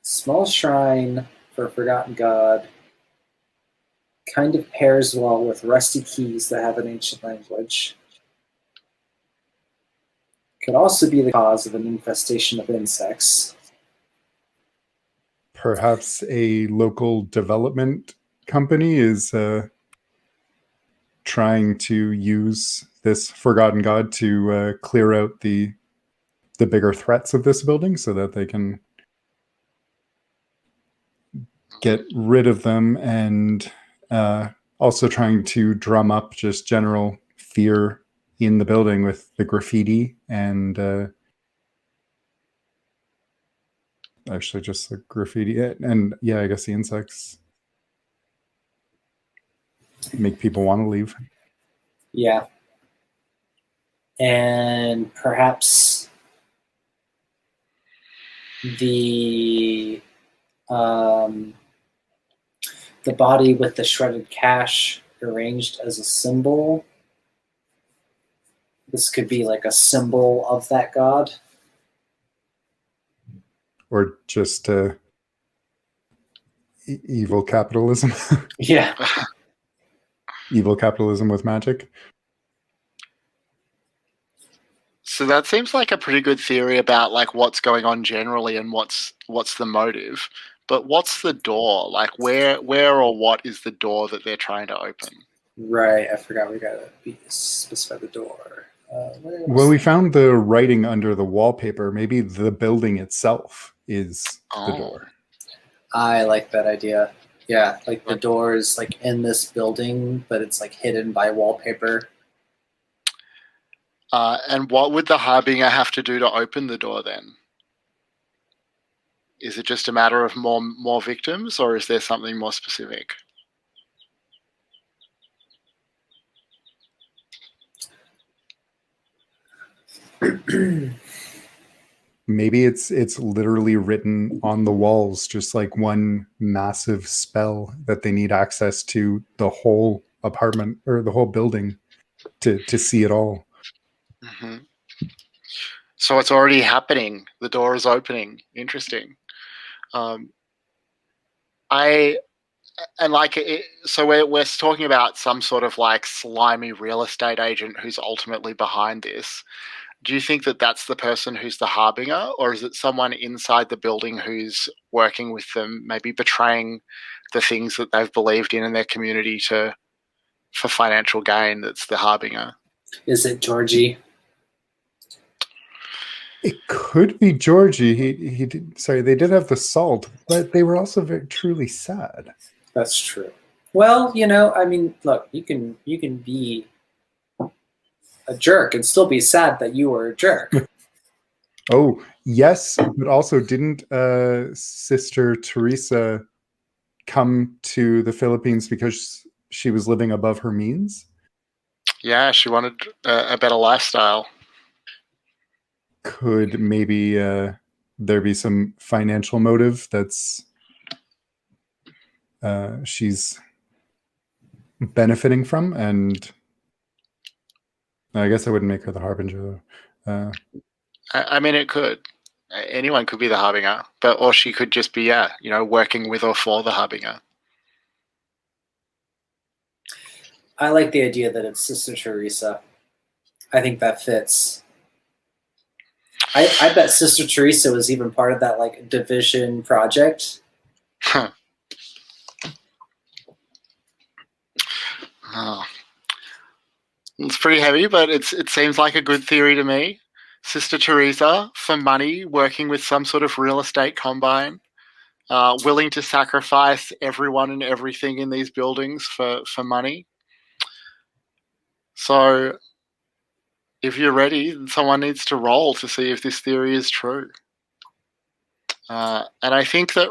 small shrine for a forgotten god kind of pairs well with rusty keys that have an ancient language. Could also be the cause of an infestation of insects. perhaps a local development company is trying to use this forgotten god to clear out the bigger threats of this building so that they can get rid of them, and also trying to drum up just general fear in the building with the graffiti and actually just the graffiti and yeah, I guess the insects make people want to leave. Yeah. And perhaps the body with the shredded cash arranged as a symbol. This could be like a symbol of that god. Or just evil capitalism. Yeah. Evil capitalism with magic. So that seems like a pretty good theory about like what's going on generally and what's the motive. But what's the door? Like where or what is the door that they're trying to open? Right. I forgot we gotta specify the door. Well, we found the writing under the wallpaper. Maybe the building itself is the door. I like that idea. Yeah, like the door is like in this building, but it's like hidden by wallpaper. And what would the Harbinger have to do to open the door then? Is it just a matter of more victims, or is there something more specific? Maybe it's literally written on the walls, just like one massive spell that they need access to the whole apartment or the whole building to see it all. Mm-hmm. So it's already happening. The door is opening. Interesting. So we're talking about some sort of like slimy real estate agent who's ultimately behind this. Do you think that that's the person who's the Harbinger, or is it someone inside the building who's working with them, maybe betraying the things that they've believed in their community for financial gain? That's the Harbinger. Is it Georgie? It could be Georgie. He did, sorry, they did have the salt, but they were also very truly sad. That's true. Well, I mean, look, you can be a jerk and still be sad that you were a jerk. Oh, yes, but also didn't Sister Teresa come to the Philippines because she was living above her means? Yeah, she wanted a better lifestyle. Could maybe there be some financial motive that's she's benefiting from? And I guess I wouldn't make her the Harbinger, though. I mean, it could. Anyone could be the Harbinger, or she could just be, working with or for the Harbinger. I like the idea that it's Sister Teresa. I think that fits. I bet Sister Teresa was even part of that like division project. Huh. Oh. It's pretty heavy, but it seems like a good theory to me. Sister Teresa for money, working with some sort of real estate combine, willing to sacrifice everyone and everything in these buildings for money. So if you're ready, someone needs to roll to see if this theory is true. And I think that,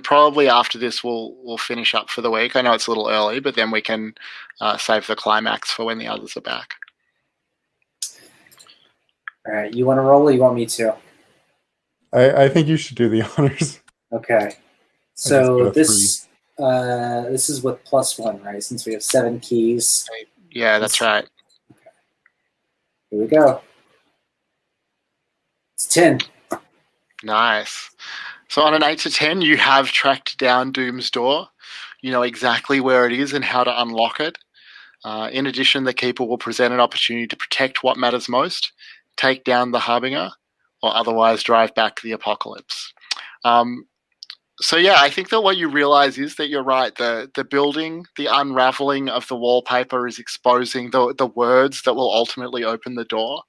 probably after this we'll finish up for the week. I know it's a little early, but then we can save the climax for when the others are back. All right, you want to roll or you want me to? I think you should do the honors. Okay. So this is with +1, right? Since we have 7 keys. Yeah, that's right. Okay. Here we go. It's 10. Nice. So on an 8 to 10, you have tracked down Doom's door. You know exactly where it is and how to unlock it. In addition, the Keeper will present an opportunity to protect what matters most, take down the Harbinger, or otherwise drive back the apocalypse. So yeah, I think that what you realize is that you're right. The building, the unraveling of the wallpaper is exposing the words that will ultimately open the door,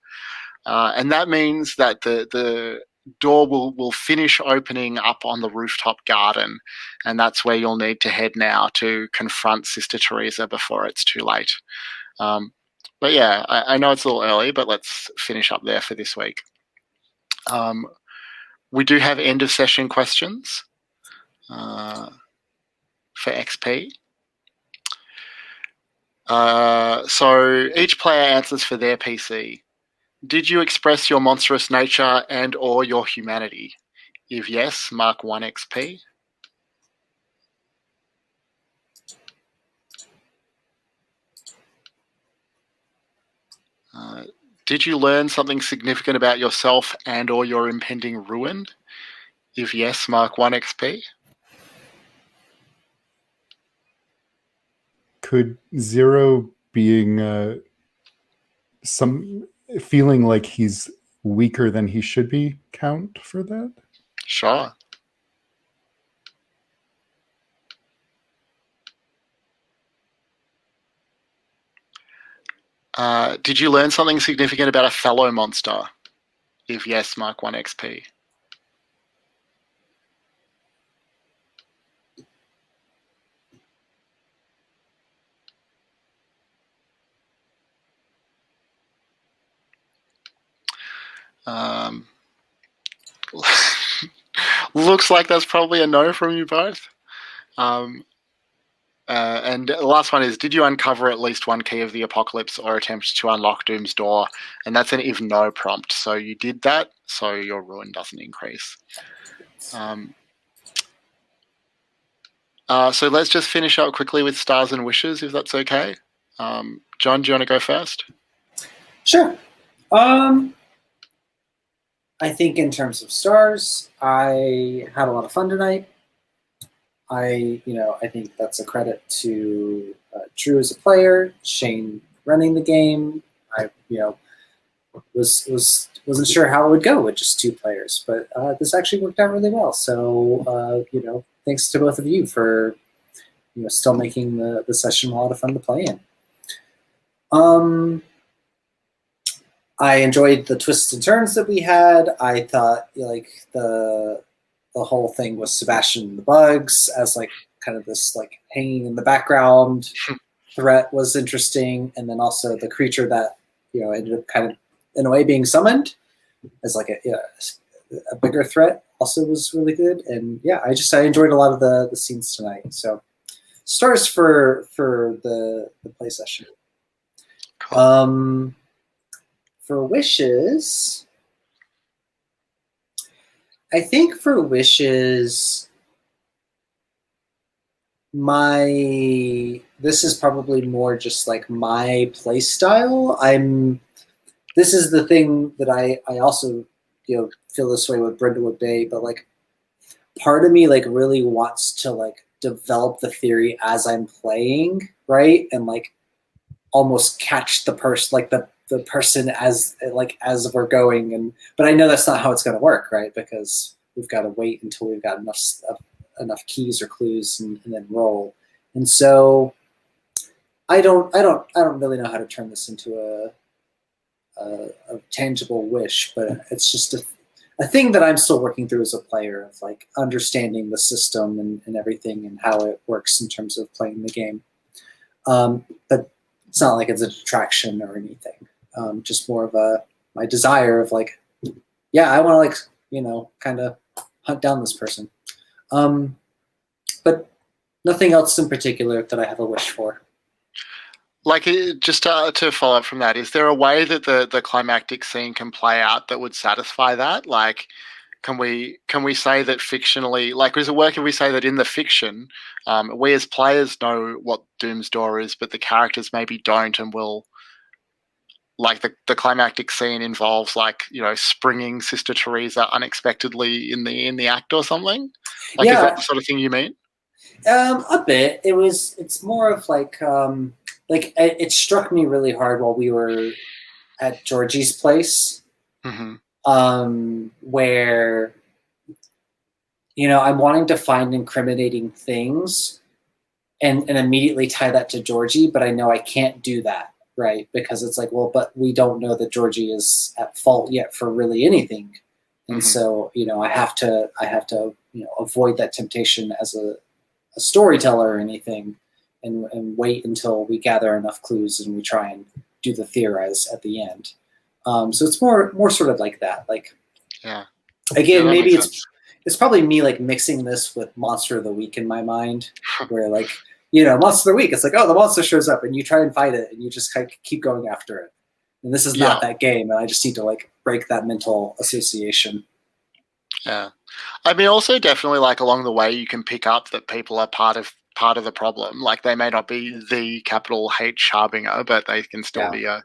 and that means that the door will finish opening up on the rooftop garden, and that's where you'll need to head now to confront Sister Teresa before it's too late. But yeah, I know it's a little early, but let's finish up there for this week. We do have end of session questions for XP. So each player answers for their PC. Did you express your monstrous nature and or your humanity? If yes, mark 1 XP. Did you learn something significant about yourself and or your impending ruin? If yes, mark 1 XP. Could Zero being some feeling like he's weaker than he should be count for that? Sure. Did you learn something significant about a fellow monster? If yes, mark 1 XP. Looks like that's probably a no from you both. And the last one is, did you uncover at least one key of the apocalypse or attempt to unlock Doom's door? And that's an if no prompt. So you did that, so your ruin doesn't increase. So let's just finish up quickly with stars and wishes, if that's okay. John, do you want to go first? Sure. I think in terms of stars, I had a lot of fun tonight. I think that's a credit to Drew as a player, Shane running the game. I wasn't sure how it would go with just 2 players, but this actually worked out really well. So thanks to both of you for still making the session a lot of fun to play in. I enjoyed the twists and turns that we had. I thought the whole thing with Sebastian and the bugs as kind of this hanging in the background threat was interesting, and then also the creature that ended up kind of in a way being summoned as a bigger threat also was really good. And yeah, I enjoyed a lot of the scenes tonight. So stars for the play session. Cool. For wishes, I think for wishes, this is probably more just my play style. This is the thing that I also feel this way with Brindlewood Bay, but part of me really wants to develop the theory as I'm playing, right? And almost catch the person, the person as we're going, but I know that's not how it's going to work, right? Because we've got to wait until we've got enough keys or clues and then roll. And so I don't really know how to turn this into a tangible wish, but it's just a thing that I'm still working through as a player of understanding the system and everything and how it works in terms of playing the game. But it's not like it's a detraction or anything. Just more of my desire of I want to kind of hunt down this person. But nothing else in particular that I have a wish for. Just to follow up from that, is there a way that the climactic scene can play out that would satisfy that? Can we say that fictionally, does it work if we say that in the fiction, we as players know what Doom's door is, but the characters maybe don't, and will the climactic scene involves springing Sister Teresa unexpectedly in the act or something? Is that the sort of thing you mean? A bit. It's more of it struck me really hard while we were at Georgie's place, Mm-hmm. Where I'm wanting to find incriminating things and immediately tie that to Georgie, but I know I can't do that, right? Because it's like, well, but we don't know that Georgie is at fault yet for really anything. And so, I have to avoid that temptation as a storyteller or anything, and wait until we gather enough clues and we try and do the theorize at the end. So it's more sort of like that. Like, Yeah. Again, Yeah, maybe it's probably me like mixing this with Monster of the Week in my mind, where like, Monster of the Week, it's like, oh, the monster shows up and you try and fight it and you just keep going after it. And this is not that game, and I just need to like break that mental association. Yeah. I mean, also definitely like along the way, you can pick up that people are part of the problem. Like they may not be the capital H harbinger, but they can still be an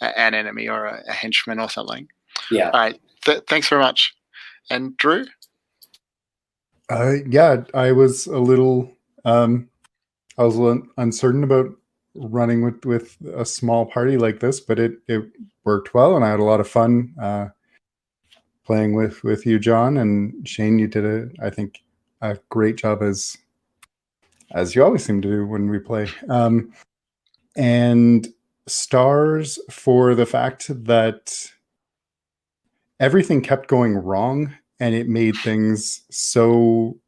enemy or a henchman or something. Yeah. All right. Thanks very much. And Drew? Yeah, I was a little uncertain about running with a small party like this, but it worked well, and I had a lot of fun playing with you, John, and Shane. You did I think a great job as you always seem to do when we play. And stars for the fact that everything kept going wrong, and it made things so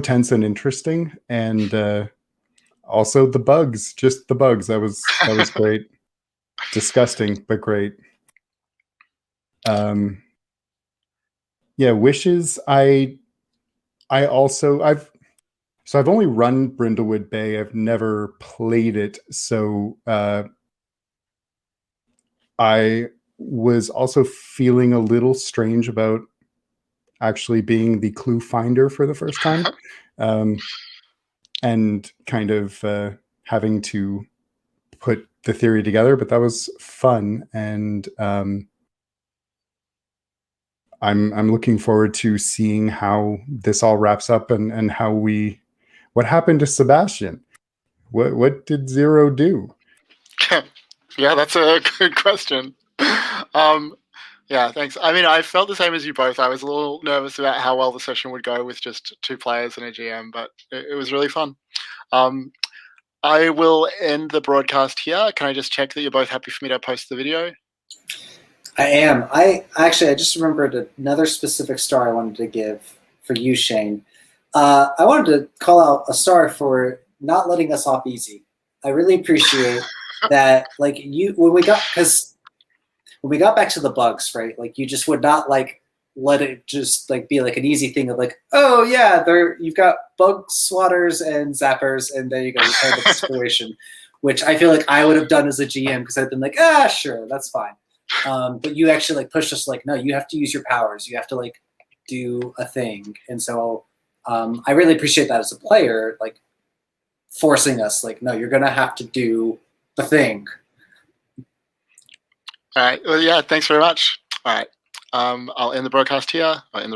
tense and interesting, and also the bugs, just the bugs. That was great. Disgusting, but great. Yeah, wishes. I've only run Brindlewood Bay. I've never played it, so I was also feeling a little strange about actually being the clue finder for the first time, and kind of having to put the theory together. But that was fun, and I'm looking forward to seeing how this all wraps up, and what happened to Sebastian. What did Zero do? Yeah, that's a good question. Yeah, thanks. I mean, I felt the same as you both. I was a little nervous about how well the session would go with just 2 players and a GM, but it was really fun. I will end the broadcast here. Can I just check that you're both happy for me to post the video? I am. I just remembered another specific star I wanted to give for you, Shane. I wanted to call out a star for not letting us off easy. I really appreciate that. Like when we got back to the bugs, right? Like you just would not like let it just like be like an easy thing of like, oh yeah, you've got bug swatters and zappers, and there you go, you kind of the situation, which I feel like I would have done as a GM because I'd been like, sure, that's fine. But you actually like pushed us like, no, you have to use your powers. You have to like do a thing. And so I really appreciate that as a player, like forcing us like, no, you're going to have to do the thing. All right. Well, yeah, thanks very much. All right. I'll end the broadcast here. I'll end the